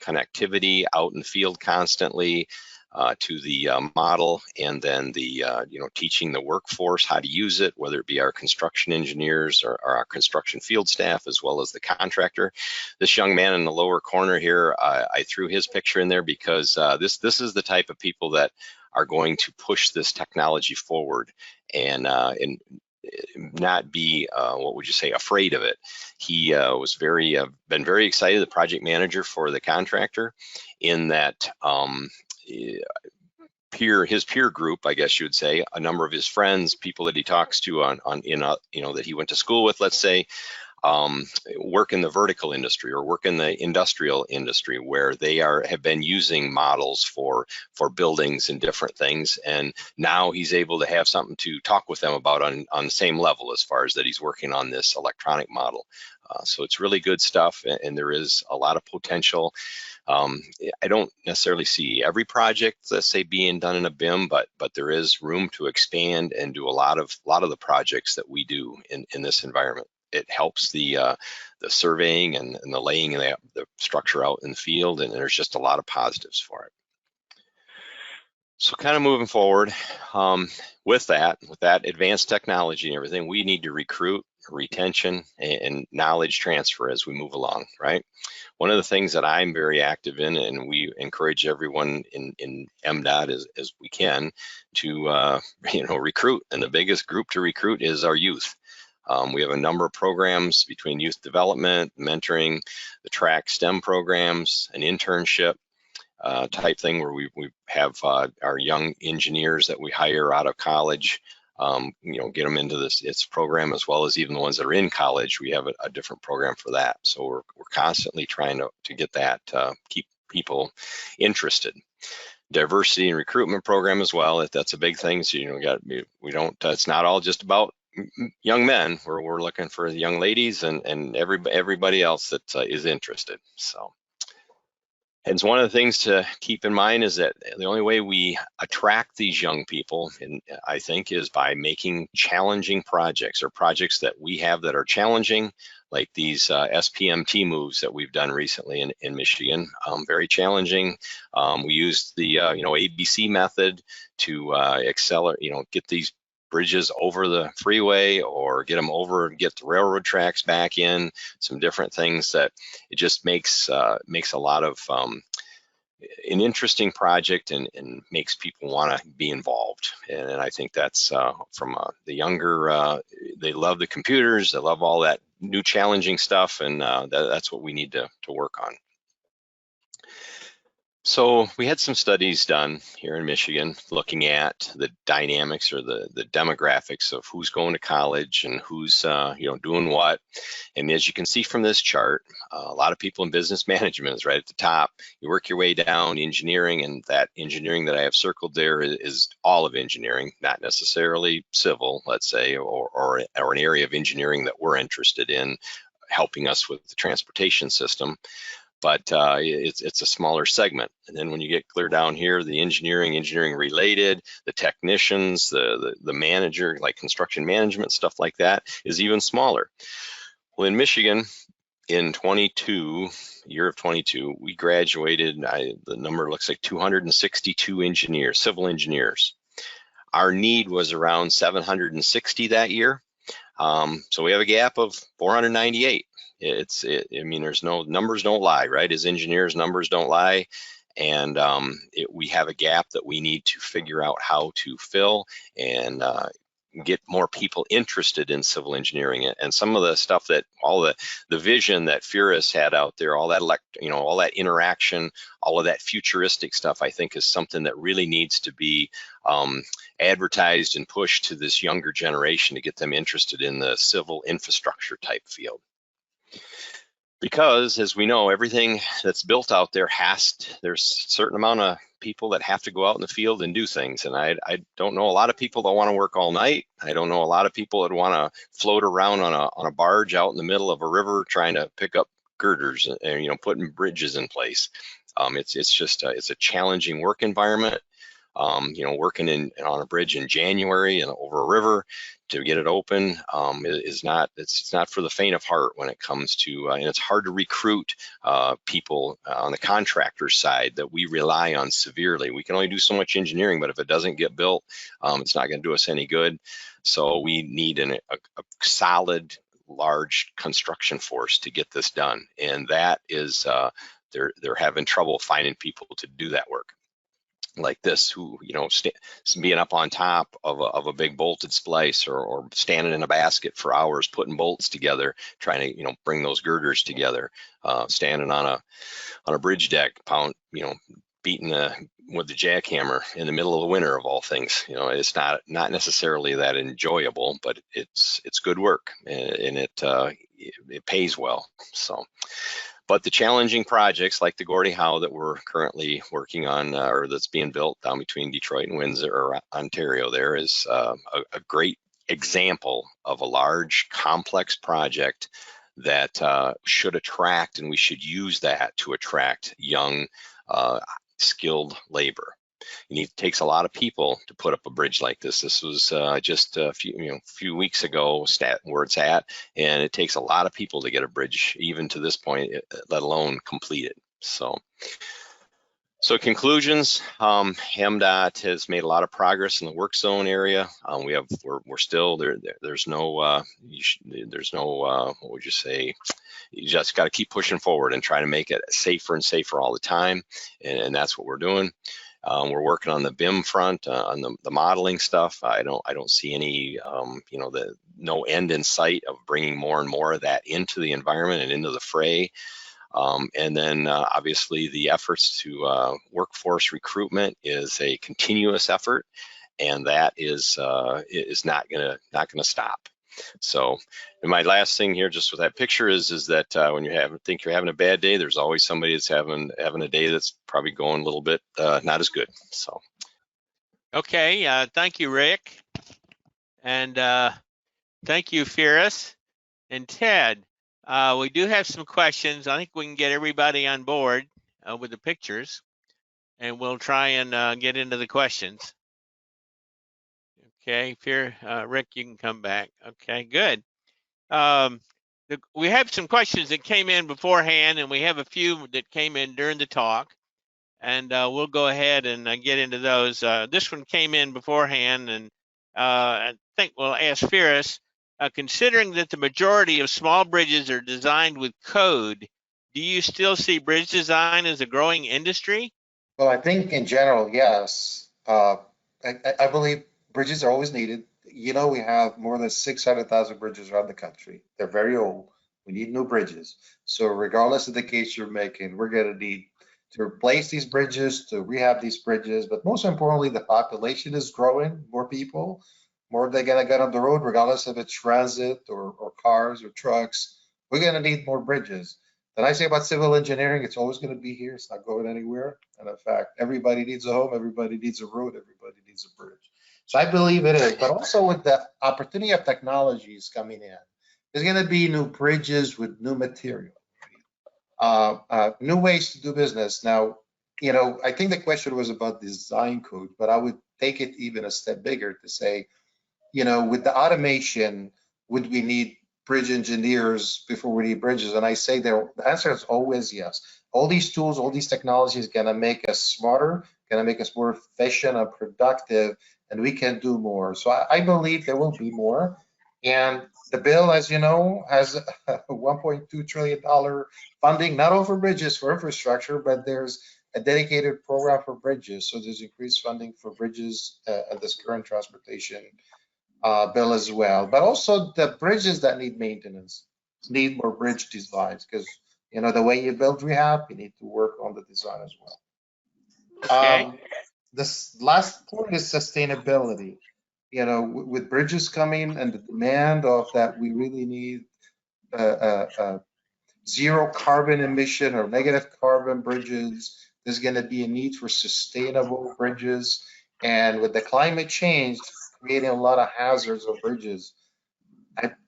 Connectivity out in the field constantly. to the model, and then the teaching the workforce how to use it, whether it be our construction engineers or our construction field staff, as well as the contractor. This young man in the lower corner here, I threw his picture in there because this is the type of people that are going to push this technology forward and not be, what would you say, afraid of it. He was been very excited, the project manager for the contractor, in that his peer group, I guess you would say, a number of his friends, people that he talks to that he went to school with, let's say, work in the vertical industry or work in the industrial industry, where they have been using models for buildings and different things, and now he's able to have something to talk with them about on the same level, as far as that he's working on this electronic model. So it's really good stuff, and there is a lot of potential. I don't necessarily see every project, let's say, being done in a BIM, but there is room to expand and do a lot of the projects that we do in this environment. It helps the surveying and the laying of the structure out in the field, and there's just a lot of positives for it. So kind of moving forward, with that advanced technology and everything, we need to recruit, retention, and knowledge transfer as we move along, right? One of the things that I'm very active in, and we encourage everyone in MDOT as we can to recruit, and the biggest group to recruit is our youth. We have a number of programs between youth development, mentoring, the track STEM programs, an internship type thing where we have our young engineers that we hire out of college, get them into this program, as well as even the ones that are in college. We have a different program for that. So we're constantly trying to get that, keep people interested. Diversity and recruitment program as well. That's a big thing. So it's not all just about young men. We're looking for young ladies and everybody else that is interested. So, and one of the things to keep in mind is that the only way we attract these young people, and I think, is by making challenging projects, or projects that we have that are challenging, like these SPMT moves that we've done recently in Michigan. Very challenging. We used the ABC method to accelerate, get these bridges over the freeway, or get them over and get the railroad tracks back in, some different things that it just makes a lot of an interesting project, and makes people want to be involved. And I think that's from the younger, they love the computers, they love all that new challenging stuff, and that's what we need to work on. So we had some studies done here in Michigan looking at the dynamics, or the demographics of who's going to college and who's doing what. And as you can see from this chart, a lot of people in business management is right at the top. You work your way down engineering, and that engineering that I have circled there is all of engineering, not necessarily civil, let's say, or an area of engineering that we're interested in, helping us with the transportation system. But it's a smaller segment. And then when you get clear down here, the engineering related, the technicians, the manager, like construction management, stuff like that, is even smaller. Well, in Michigan, in year of 22, we graduated, the number looks like 262 engineers, civil engineers. Our need was around 760 that year. So we have a gap of 498. There's no, numbers don't lie, right? As engineers, numbers don't lie. And we have a gap that we need to figure out how to fill, and get more people interested in civil engineering. And some of the stuff that, all the vision that Firas had out there, all that all that interaction, all of that futuristic stuff, I think is something that really needs to be advertised and pushed to this younger generation to get them interested in the civil infrastructure type field. Because, as we know, everything that's built out there there's a certain amount of people that have to go out in the field and do things. And I don't know a lot of people that want to work all night. I don't know a lot of people that want to float around on a barge out in the middle of a river trying to pick up girders and putting bridges in place. It's a challenging work environment. Working on a bridge in January and over a river to get it open it's not for the faint of heart when it comes to, and it's hard to recruit people on the contractor side that we rely on severely. We can only do so much engineering, but if it doesn't get built, it's not going to do us any good. So we need a solid, large construction force to get this done, and that is they're having trouble finding people to do that work like this, who being up on top of a big bolted splice, or standing in a basket for hours putting bolts together, trying to bring those girders together, standing on a bridge deck, beating with the jackhammer in the middle of the winter of all things. It's not necessarily that enjoyable, but it's good work, and it pays well. So. But the challenging projects like the Gordie Howe that we're currently working on, or that's being built down between Detroit and Windsor, or Ontario, there is a great example of a large, complex project that should attract, and we should use that to attract young, skilled labor. It takes a lot of people to put up a bridge like this. This was just a few weeks ago where it's at, and it takes a lot of people to get a bridge even to this point, let alone complete it. So conclusions, MDOT has made a lot of progress in the work zone area. We're still there. There's no what would you say? You just got to keep pushing forward and try to make it safer and safer all the time, and that's what we're doing. We're working on the BIM front, on the modeling stuff. I don't see any, no end in sight of bringing more and more of that into the environment and into the fray. And then obviously the efforts to workforce recruitment is a continuous effort, and that is not gonna stop. So, and my last thing here, just with that picture, is that when you think you're having a bad day, there's always somebody that's having a day that's probably going a little bit not as good. So, okay, thank you, Rick, and thank you, Firas and Ted. We do have some questions. I think we can get everybody on board with the pictures, and we'll try and get into the questions. Okay, Rick, you can come back. Okay, good. We have some questions that came in beforehand, and we have a few that came in during the talk, and we'll go ahead and get into those. This one came in beforehand, and I think we'll ask Firas, considering that the majority of small bridges are designed with code, do you still see bridge design as a growing industry? Well, I think in general, yes. I believe bridges are always needed. We have more than 600,000 bridges around the country. They're very old. We need new bridges. So regardless of the case you're making, we're going to need to replace these bridges, to rehab these bridges. But most importantly, the population is growing, more people, more they're going to get on the road, regardless if it's transit or cars or trucks. We're going to need more bridges. Then I say about civil engineering, it's always going to be here. It's not going anywhere. And in fact, everybody needs a home, everybody needs a road, everybody needs a bridge. So I believe it is, but also with the opportunity of technologies coming in, there's going to be new bridges with new material, new ways to do business. Now, I think the question was about design code, but I would take it even a step bigger to say, with the automation, would we need bridge engineers before we need bridges? And I say the answer is always yes. All these tools, all these technologies going to make us smarter, going to make us more efficient and productive, and we can do more. So I believe there will be more. And the bill, as you know, has a $1.2 trillion funding, not only for bridges, for infrastructure, but there's a dedicated program for bridges. So there's increased funding for bridges at this current transportation bill as well. But also the bridges that need maintenance need more bridge designs, because the way you build rehab, you need to work on the design as well. Okay. This last point is sustainability. With bridges coming and the demand of that, we really need zero carbon emission or negative carbon bridges. There's going to be a need for sustainable bridges. And with the climate change creating a lot of hazards of bridges,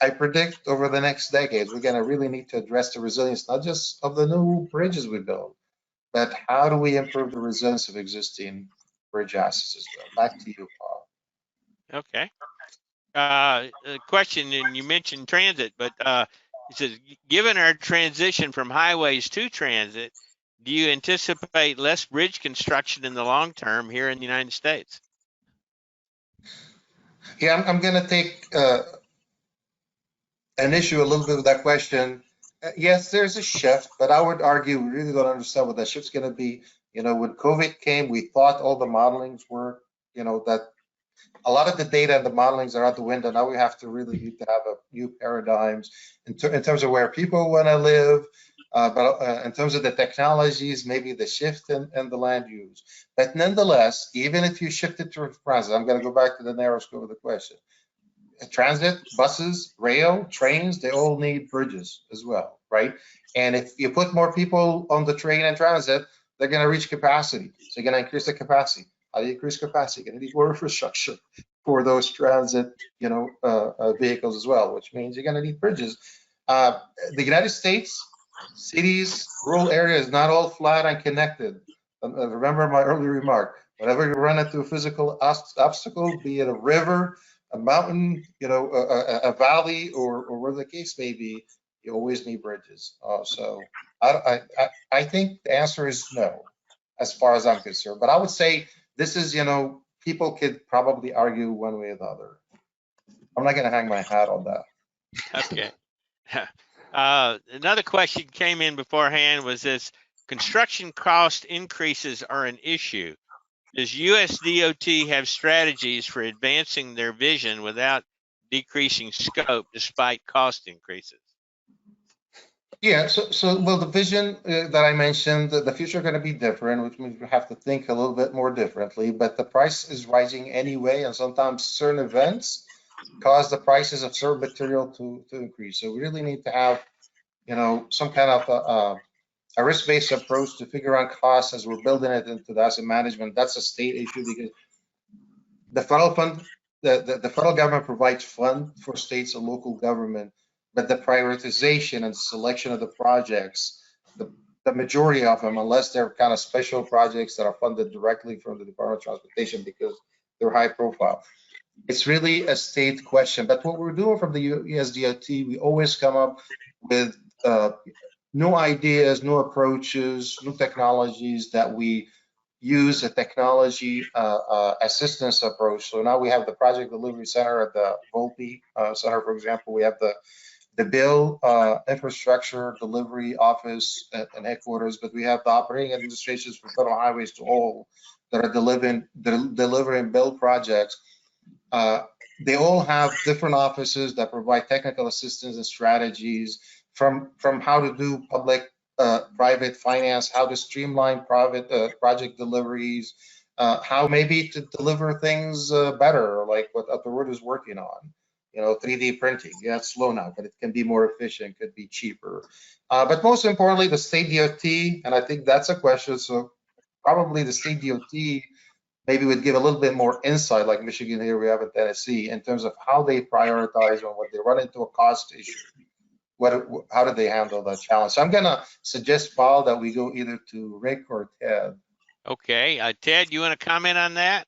I predict over the next decades, we're going to really need to address the resilience, not just of the new bridges we build, but how do we improve the resilience of existing bridge assets as well. Back to you, Paul. Okay. A question, and you mentioned transit, but it says, given our transition from highways to transit, do you anticipate less bridge construction in the long term here in the United States? Yeah, I'm going to take an issue a little bit with that question. Yes, there's a shift, but I would argue we really don't understand what that shift's going to be. You know, when COVID came, we thought all the modelings were, you know, that a lot of the data and the modelings are out the window. Now we have to really need to have a new paradigms in terms of where people want to live, but in terms of the technologies, maybe the shift in the land use. But nonetheless, even if you shift it to transit, I'm going to go back to the narrow scope of the question. Transit, buses, rail, trains, they all need bridges as well, right? And if you put more people on the train and transit, they're going to reach capacity. So you're going to increase the capacity. How do you increase capacity? You're going to need more infrastructure for those transit, you know, vehicles as well, which means you're going to need bridges. The United States, cities, rural areas, not all flat and connected. Remember my earlier remark, whenever you run into a physical obstacle, be it a river, a mountain, you know, a valley, or where the case may be, you always need bridges. So I think the answer is no, as far as I'm concerned. But I would say this is, you know, people could probably argue one way or the other. I'm not going to hang my hat on that. Okay. Another question came in beforehand was this: construction cost increases are an issue. Does USDOT have strategies for advancing their vision without decreasing scope despite cost increases? Yeah, so well, the vision that I mentioned, the future going to be different, which means we have to think a little bit more differently, but the price is rising anyway, and sometimes certain events cause the prices of certain material to increase. So we really need to have, you know, some kind of a risk-based approach to figure out costs as we're building it into the asset management. That's a state issue because the federal fund, the federal government provides fund for states and local government, but the prioritization and selection of the projects, the majority of them, unless they're kind of special projects that are funded directly from the Department of Transportation because they're high profile, it's really a state question. But what we're doing from the USDOT, we always come up with new ideas, new approaches, new technologies that we use a technology assistance approach. So now we have the project delivery center at the Volpe Center, for example. We have the bill infrastructure delivery office and headquarters, but we have the operating administrations for federal highways to all that are delivering bill projects. They all have different offices that provide technical assistance and strategies from how to do public private finance, how to streamline private project deliveries, how maybe to deliver things better, like what Upward is working on. You know, 3D printing. Yeah, it's slow now, but it can be more efficient, could be cheaper. But most importantly, the state DOT, and I think that's a question. So probably the state DOT maybe would give a little bit more insight, like Michigan here we have in Tennessee, in terms of how they prioritize on what they run into a cost issue. How do they handle that challenge? So I'm gonna suggest, Paul, that we go either to Rick or Ted. Okay, Ted, you want to comment on that?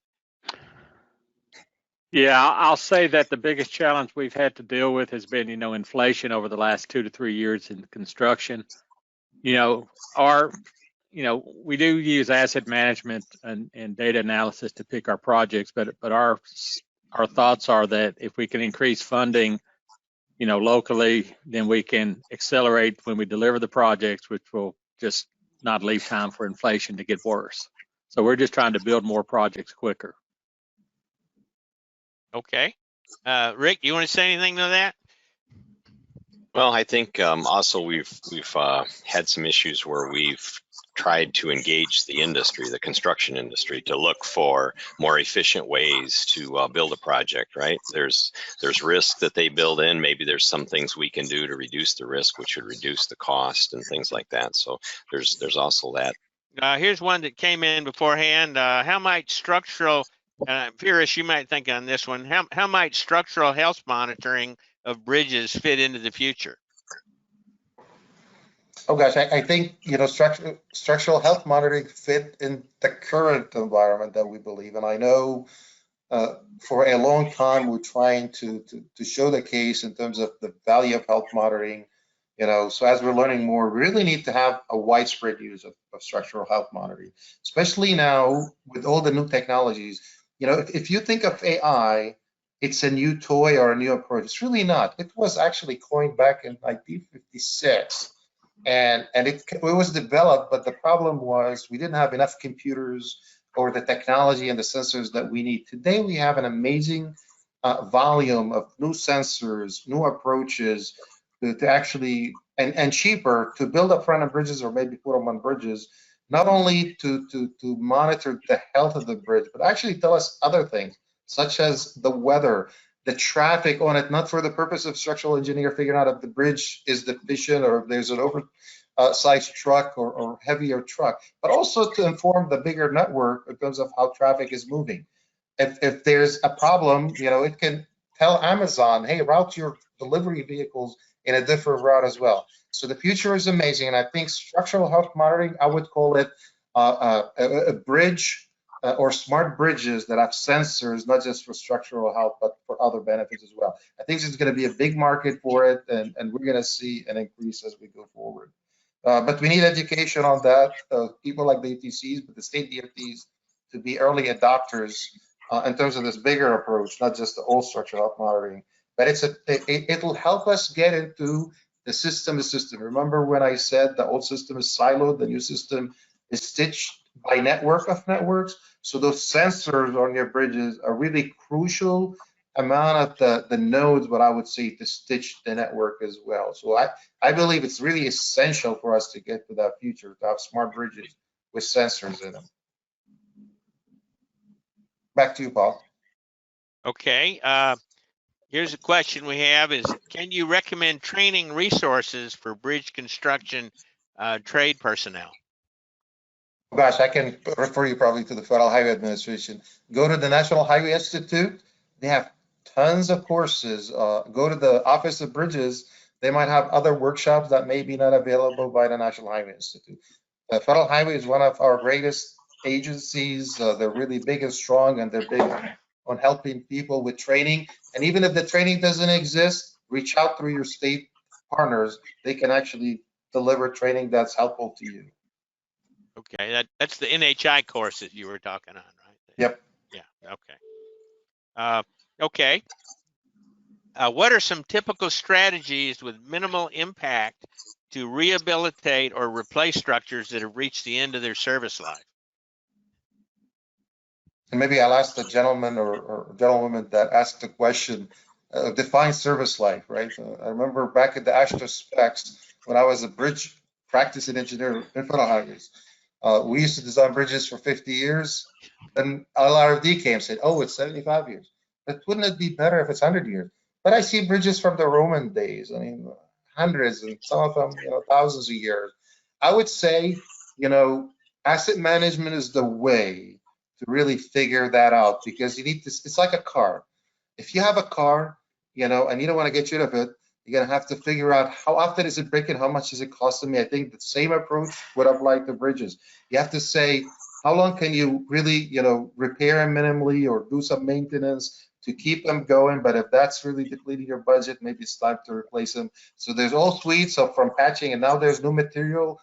Yeah, I'll say that the biggest challenge we've had to deal with has been, you know, inflation over the last 2 to 3 years in construction. You know, we do use asset management and data analysis to pick our projects, but our thoughts are that if we can increase funding, you know, locally, then we can accelerate when we deliver the projects, which will just not leave time for inflation to get worse. So we're just trying to build more projects quicker. Okay. Rick, you want to say anything to that? Well, I think also we've had some issues where we've tried to engage the industry, the construction industry, to look for more efficient ways to build a project, right? There's risk that they build in. Maybe there's some things we can do to reduce the risk, which would reduce the cost and things like that. So there's also that. Here's one that came in beforehand. How might structural, Firas, you might think on this one, how might structural health monitoring of bridges fit into the future? Oh gosh, I think, structural health monitoring fit in the current environment that we believe. And I know for a long time we're trying to show the case in terms of the value of health monitoring. So as we're learning more, we really need to have a widespread use of structural health monitoring, especially now with all the new technologies. If you think of AI, it's a new toy or a new approach. It's really not. It was actually coined back in 1956. And it was developed, but the problem was we didn't have enough computers or the technology and the sensors that we need. Today, we have an amazing volume of new sensors, new approaches to actually, and cheaper to build up front-end bridges or maybe put them on bridges, not only to monitor the health of the bridge, but actually tell us other things, such as the weather, the traffic on it, not for the purpose of structural engineer figuring out if the bridge is deficient or if there's an oversized truck or heavier truck, but also to inform the bigger network in terms of how traffic is moving. If there's a problem, it can tell Amazon, hey, route your delivery vehicles in a different route as well. So the future is amazing. And I think structural health monitoring, I would call it a bridge or smart bridges that have sensors, not just for structural health, but for other benefits as well. I think there's going to be a big market for it, and we're going to see an increase as we go forward. But we need education on that. People like the ETCs, but the state DOTs to be early adopters in terms of this bigger approach, not just the old structural health monitoring. But it'll help us get into the system. Remember when I said the old system is siloed, the new system is stitched by network of networks? So those sensors on your bridges are really crucial amount of the nodes, what I would say, to stitch the network as well. So I believe it's really essential for us to get to that future, to have smart bridges with sensors in them. Back to you, Paul. Okay. Here's a question we have is, can you recommend training resources for bridge construction trade personnel? Gosh, I can refer you probably to the Federal Highway Administration. Go to the National Highway Institute. They have tons of courses. Go to the Office of Bridges. They might have other workshops that may be not available by the National Highway Institute. The Federal Highway is one of our greatest agencies. They're really big and strong, and they're big on helping people with training. And even if the training doesn't exist, reach out through your state partners. They can actually deliver training that's helpful to you. Okay, that's the NHI course that you were talking on, right? Yep. Yeah, okay. Okay. What are some typical strategies with minimal impact to rehabilitate or replace structures that have reached the end of their service life? And maybe I'll ask the gentleman or gentlewoman that asked the question, define service life, right? I remember back at the AASHTO specs when I was a bridge practicing engineer in Federal Highways. We used to design bridges for 50 years. Then LRD came and said, oh, it's 75 years. But wouldn't it be better if it's 100 years? But I see bridges from the Roman days. I mean, hundreds and some of them, thousands of years. I would say, asset management is the way to really figure that out, because you need to, it's like a car. If you have a car, and you don't want to get rid of it, you're gonna have to figure out how often is it breaking, how much is it costing me. I think the same approach would apply to bridges. You have to say, how long can you really, repair them minimally or do some maintenance to keep them going? But if that's really depleting your budget, maybe it's time to replace them. So there's all suites of from patching, and now there's new material.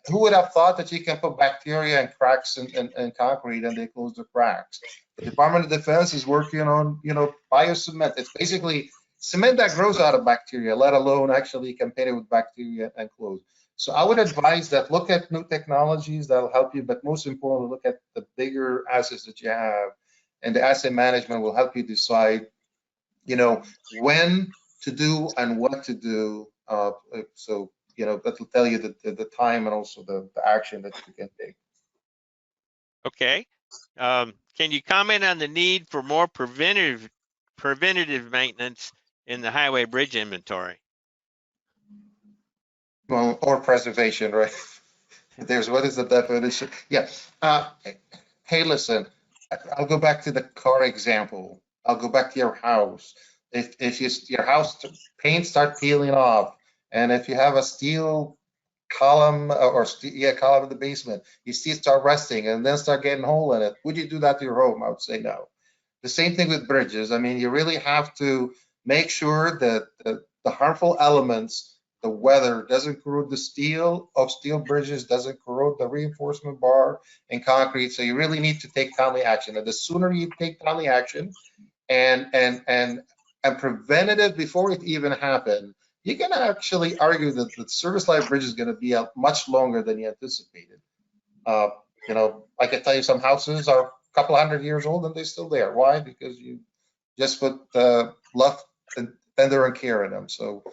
Who would have thought that you can put bacteria and cracks in concrete and they close the cracks? The Department of Defense is working on, biocement. It's basically cement that grows out of bacteria, let alone actually compare it with bacteria and close. So I would advise that look at new technologies that'll help you, but most importantly, look at the bigger assets that you have, and the asset management will help you decide, when to do and what to do. So that will tell you the time and also the action that you can take. Okay. Can you comment on the need for more preventative maintenance in the highway bridge inventory? Well, or preservation, right? What is the definition? Yeah. Hey, listen, I'll go back to the car example. I'll go back to your house. If your house paint start peeling off, and if you have a steel column column in the basement. You see it start rusting and then start getting a hole in it. Would you do that to your home? I would say no. The same thing with bridges. I mean, you really have to make sure that the harmful elements, the weather doesn't corrode the steel of steel bridges, doesn't corrode the reinforcement bar and concrete. So you really need to take timely action. And the sooner you take timely action and preventative before it even happened, you can actually argue that the service life bridge is going to be out much longer than you anticipated. You know, I can tell you some houses are a couple 100 years old and they're still there. Why? Because you just put love and tender and care in them. So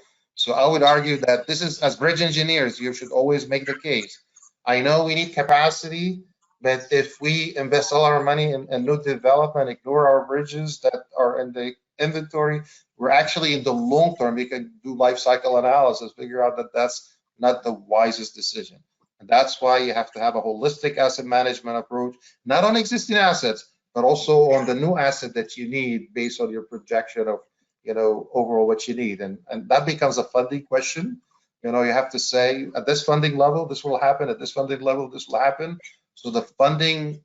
I would argue that this is, as bridge engineers, you should always make the case. I know we need capacity, but if we invest all our money in new development, ignore our bridges that are in the inventory, we're actually in the long term, we can do life cycle analysis, figure out that that's not the wisest decision. And that's why you have to have a holistic asset management approach, not on existing assets, but also on the new asset that you need based on your projection of, you know, overall what you need. And that becomes a funding question. You know, you have to say at this funding level, this will happen, at this funding level, this will happen. So the funding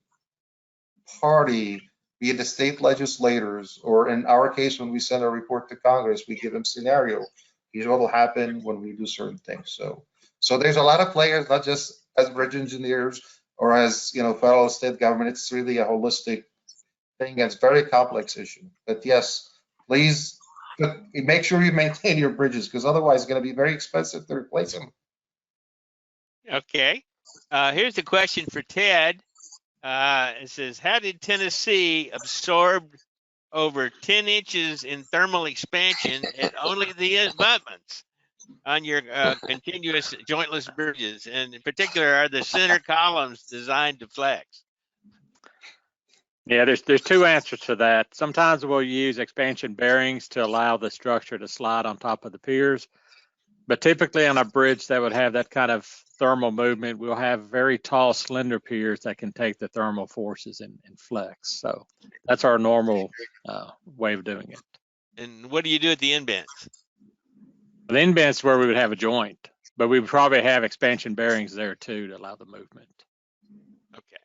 party, be it the state legislators, or in our case, when we send a report to Congress, we give them scenario. Here's what will happen when we do certain things. So there's a lot of players, not just as bridge engineers or as, you know, federal state government. It's really a holistic thing. It's a very complex issue. But yes, please make sure you maintain your bridges, because otherwise it's going to be very expensive to replace them. Okay. Here's a question for Ted. It says, how did Tennessee absorb over 10 inches in thermal expansion at only the abutments on your continuous jointless bridges? And in particular, are the center columns designed to flex? Yeah, there's two answers to that. Sometimes we'll use expansion bearings to allow the structure to slide on top of the piers. But typically on a bridge that would have that kind of thermal movement, we'll have very tall, slender piers that can take the thermal forces and flex. So that's our normal way of doing it. And what do you do at the end bends? The end bends is where we would have a joint, but we would probably have expansion bearings there too to allow the movement. Okay.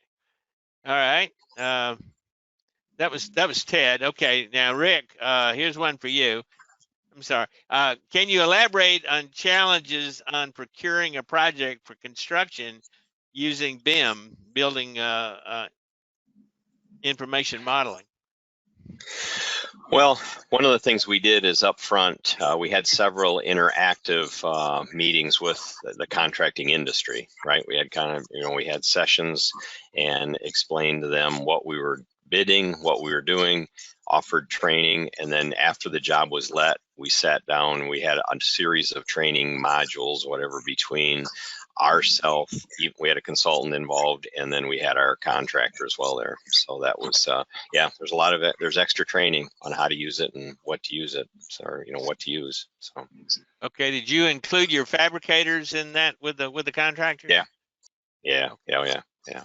All right. That was Ted. Okay. Now, Rick, here's one for you. I'm sorry. Can you elaborate on challenges on procuring a project for construction using BIM, building information modeling? Well, one of the things we did is up front, we had several interactive meetings with the contracting industry, right? We had kind of, you know, we had sessions and explained to them what we were bidding, what we were doing, offered training, and then after the job was let, we sat down and we had a series of training modules, whatever, between ourselves, we had a consultant involved, and then we had our contractor as well there. So that was, yeah, there's a lot of it. There's extra training on how to use it and what to use it, or, you know, what to use. So. Okay, did you include your fabricators in that with the contractor? Yeah. Yeah. Yeah.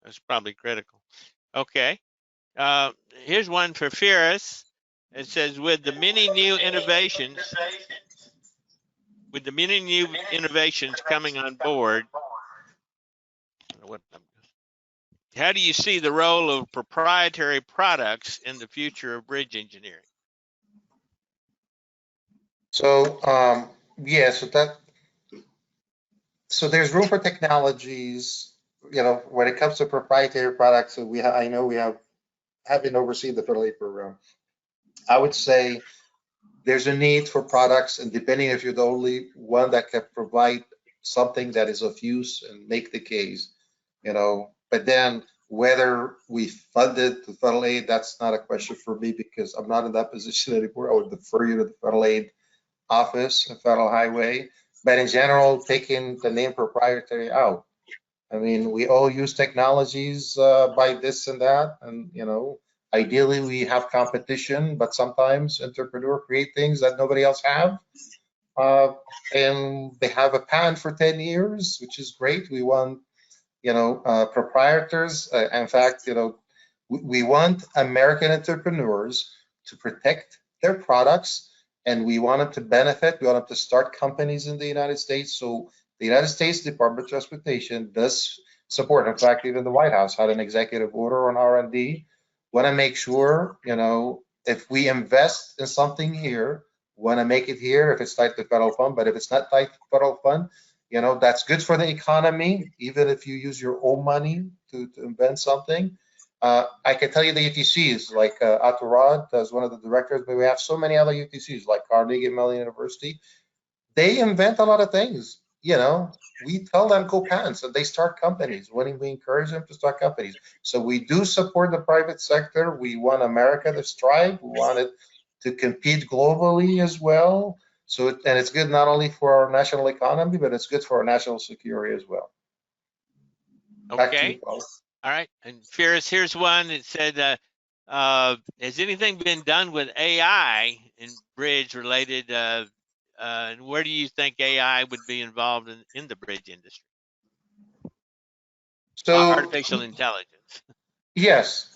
That's probably critical. Okay. Here's one for Firas. It says, with the many new innovations coming on board, how do you see the role of proprietary products in the future of bridge engineering? So yeah, so there's room for technologies. You know, when it comes to proprietary products, so I know we have, having overseen the federal aid program, I would say there's a need for products, and depending if you're the only one that can provide something that is of use and make the case, you know. But then whether we fund it to federal aid, that's not a question for me, because I'm not in that position anymore. I would defer you to the federal aid office and federal highway. But in general, taking the name proprietary out. I mean, we all use technologies by this and that, and, you know, ideally we have competition, but sometimes entrepreneurs create things that nobody else have, and they have a patent for 10 years, which is great. We want, you know, proprietors. In fact, you know, we want American entrepreneurs to protect their products, and we want them to benefit. We want them to start companies in the United States. So the United States Department of Transportation does support. In fact, even the White House had an executive order on R&D. Want to make sure, if we invest in something here, want to make it here if it's tied to federal fund, but if it's not tied to federal fund, that's good for the economy, even if you use your own money to invent something. I can tell you the UTCs, like Aturad as one of the directors, but we have so many other UTCs like Carnegie Mellon University. They invent a lot of things. We tell them go patents and they start companies. When we encourage them to start companies, so we do support the private sector. We want America to strive. We want it to compete globally as well. So, and it's good not only for our national economy, but it's good for our national security as well. Back to Okay. you, Paul. All right. And Firas, here's one that said, has anything been done with AI in bridge related? And where do you think AI would be involved in the bridge industry? So Artificial intelligence. yes.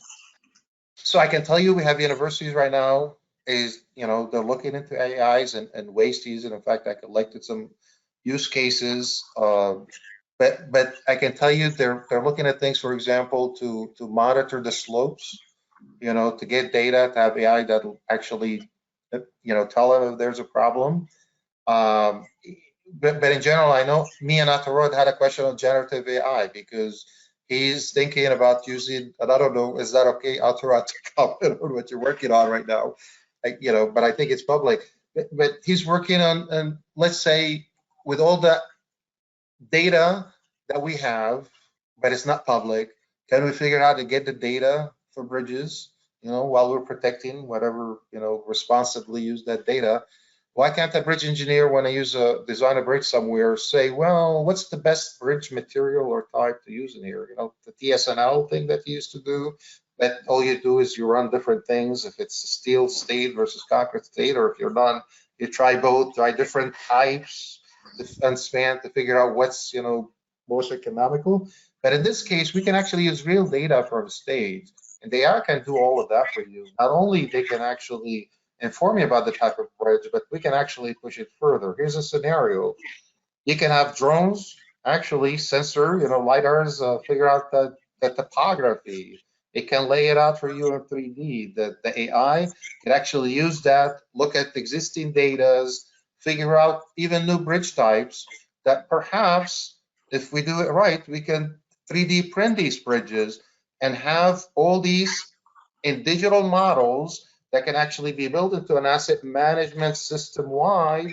So I can tell you we have universities right now they're looking into AIs and ways to use it. In fact, I collected some use cases. But I can tell you they're looking at things, for example, to monitor the slopes, to get data, to have AI that'll actually, tell them if there's a problem. But in general, I know me and Atarod had a question on generative AI because he's thinking about using, and I don't know, is that okay, Atarod, to comment on what you're working on right now? But I think it's public. But he's working on, let's say, with all the data that we have, but it's not public, can we figure out how to get the data for bridges, while we're protecting whatever, responsibly use that data? Why can't a bridge engineer, when I design a bridge somewhere, say, well, what's the best bridge material or type to use in here? The TSNL thing that you used to do, that all you do is you run different things. If it's steel state versus concrete state, or if you're not, you try both, try different types and span to figure out what's, most economical. But in this case, we can actually use real data from state, and the AI can do all of that for you. Not only they can actually inform you about the type of bridge, but we can actually push it further. Here's a scenario. You can have drones actually sensor, LiDARs, figure out the topography. It can lay it out for you in 3D. The AI can actually use that, look at existing data, figure out even new bridge types that perhaps, if we do it right, we can 3D print these bridges and have all these in digital models that can actually be built into an asset management system wide,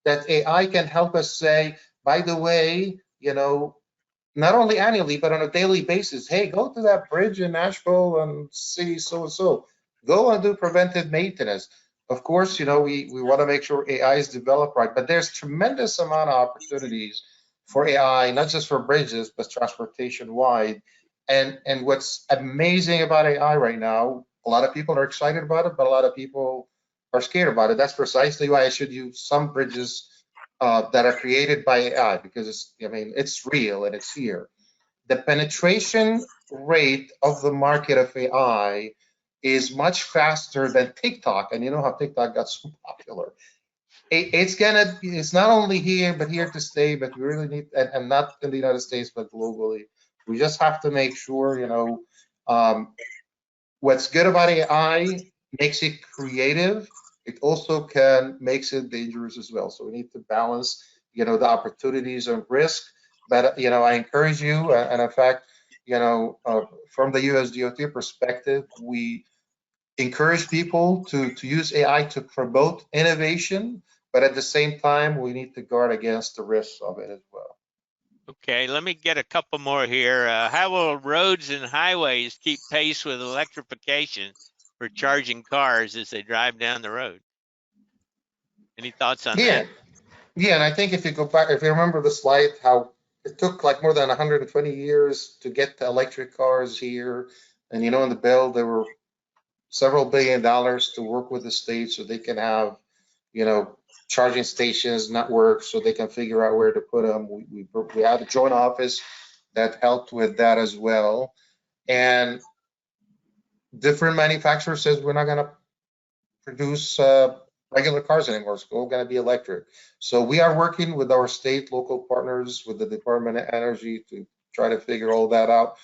that AI can help us say, by the way, not only annually, but on a daily basis, hey, go to that bridge in Nashville and city so-and-so. Go and do preventive maintenance. Of course, we want to make sure AI is developed right, but there's tremendous amount of opportunities for AI, not just for bridges, but transportation wide. And what's amazing about AI right now, a lot of people are excited about it, but a lot of people are scared about it. That's precisely why I should use some bridges that are created by AI, because it's real and it's here. The penetration rate of the market of AI is much faster than TikTok, and you know how TikTok got so popular. It's not only here, but here to stay. But we really need, and not in the United States, but globally. We just have to make sure, what's good about AI makes it creative. It also makes it dangerous as well. So we need to balance, the opportunities and risk. But I encourage you, and in fact, from the USDOT perspective, we encourage people to use AI to promote innovation, but at the same time, we need to guard against the risks of it as well. Okay, let me get a couple more here. How will roads and highways keep pace with electrification for charging cars as they drive down the road? Any thoughts on that? Yeah, and I think if you go back, if you remember the slide, how it took like more than 120 years to get the electric cars here, and in the bill there were several $1 billion to work with the state so they can have, charging stations, networks, so they can figure out where to put them. We had a joint office that helped with that as well. And different manufacturers says we're not going to produce regular cars anymore. It's all going to be electric. So we are working with our state, local partners, with the Department of Energy to try to figure all that out.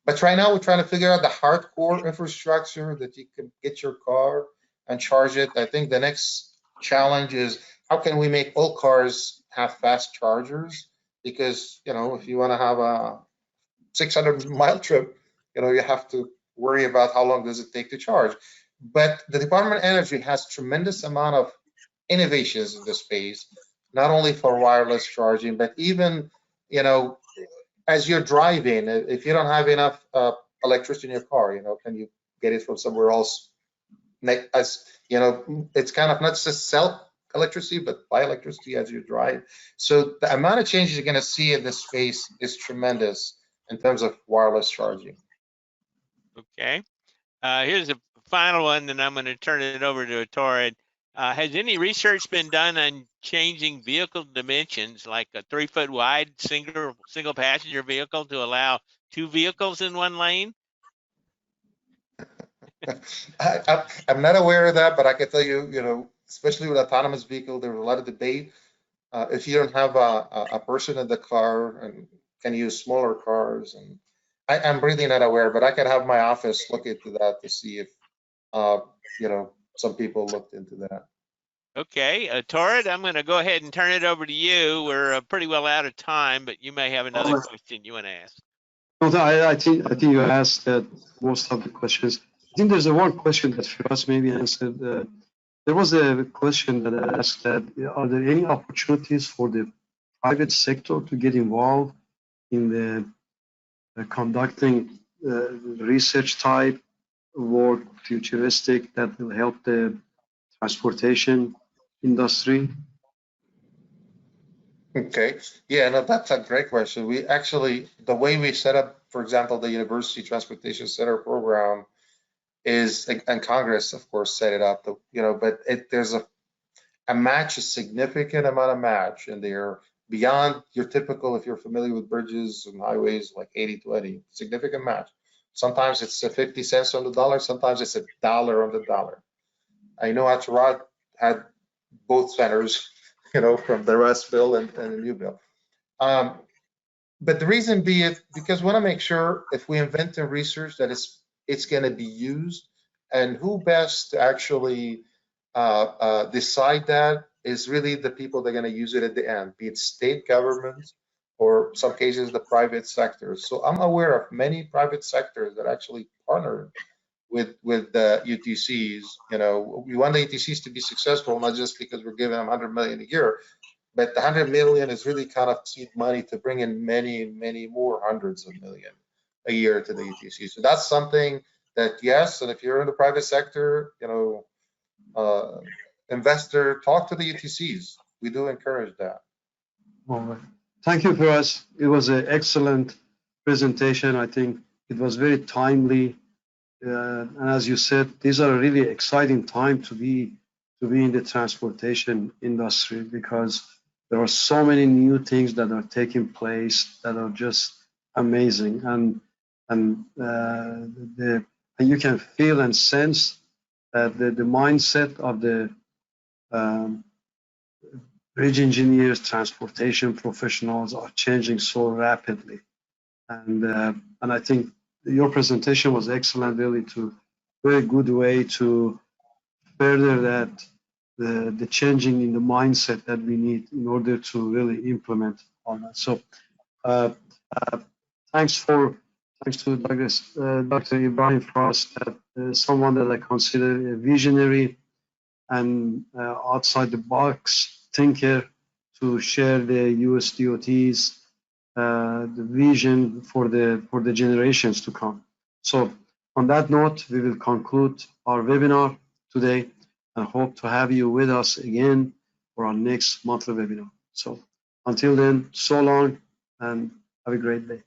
But right now, we're trying to figure out the hardcore infrastructure that you can get your car and charge it. I think the next challenge is how can we make all cars have fast chargers? Because, you know, if you want to have a 600-mile trip, you know, you have to worry about how long does it take to charge. But the Department of Energy has tremendous amount of innovations in this space, not only for wireless charging, but even, you know, as you're driving, if you don't have enough electricity in your car, you know, can you get it from somewhere else? As you know, it's kind of not just sell electricity, but buy electricity as you drive. So the amount of changes you're going to see in this space is tremendous in terms of wireless charging. Okay. Here's a final one, and I'm going to turn it over to Torrid. Has any research been done on changing vehicle dimensions, like a 3-foot wide single passenger vehicle to allow 2 vehicles in 1 lane? I'm not aware of that, but I can tell you, you know, especially with autonomous vehicle, there's a lot of debate. If you don't have a person in the car and can use smaller cars, and I'm really not aware, but I can have my office look into that to see if, you know, some people looked into that. Okay, Torrid, I'm going to go ahead and turn it over to you. We're pretty well out of time, but you may have another question you want to ask. No, I think you asked most of the questions. I think there's one question that Firas maybe answered. There was a question that asked that are there any opportunities for the private sector to get involved in the conducting research type work, futuristic, that will help the transportation industry? Okay, yeah, no, that's a great question. We actually, the way we set up, for example, the University Transportation Center program is, and Congress, of course, set it up, you know, but there's a match, a significant amount of match in there beyond your typical, if you're familiar with bridges and highways, like 80-20, significant match. Sometimes it's 50 cents on the dollar, sometimes it's $1 on the dollar. I know Atchirad had both centers, you know, from the Rust bill and the new bill. But the reason being, because we want to make sure if we invent and research that it's going to be used, and who best to actually decide that is really the people that are going to use it at the end, be it state governments or some cases the private sector. So I'm aware of many private sectors that actually partner with the UTCs. You know, we want the UTCs to be successful, not just because we're giving them 100 million a year, but the 100 million is really kind of seed money to bring in many, many more hundreds of million a year to the UTC. So that's something that, yes, and if you're in the private sector, you know, investor, talk to the UTCs. We do encourage that. All right. Thank you, Firas. It was an excellent presentation. I think it was very timely. And as you said, these are a really exciting time to be in the transportation industry, because there are so many new things that are taking place that are just amazing, and you can feel and sense that the mindset of the bridge engineers, transportation professionals are changing so rapidly, and I think your presentation was excellent, really, to very good way to further that the changing in the mindset that we need in order to really implement all that. So thanks to Dr. Ibrahim Frost, someone that I consider a visionary and outside the box thinker, to share the USDOT's the vision for the generations to come. So on that note, we will conclude our webinar today, and hope to have you with us again for our next monthly webinar. So until then, so long and have a great day.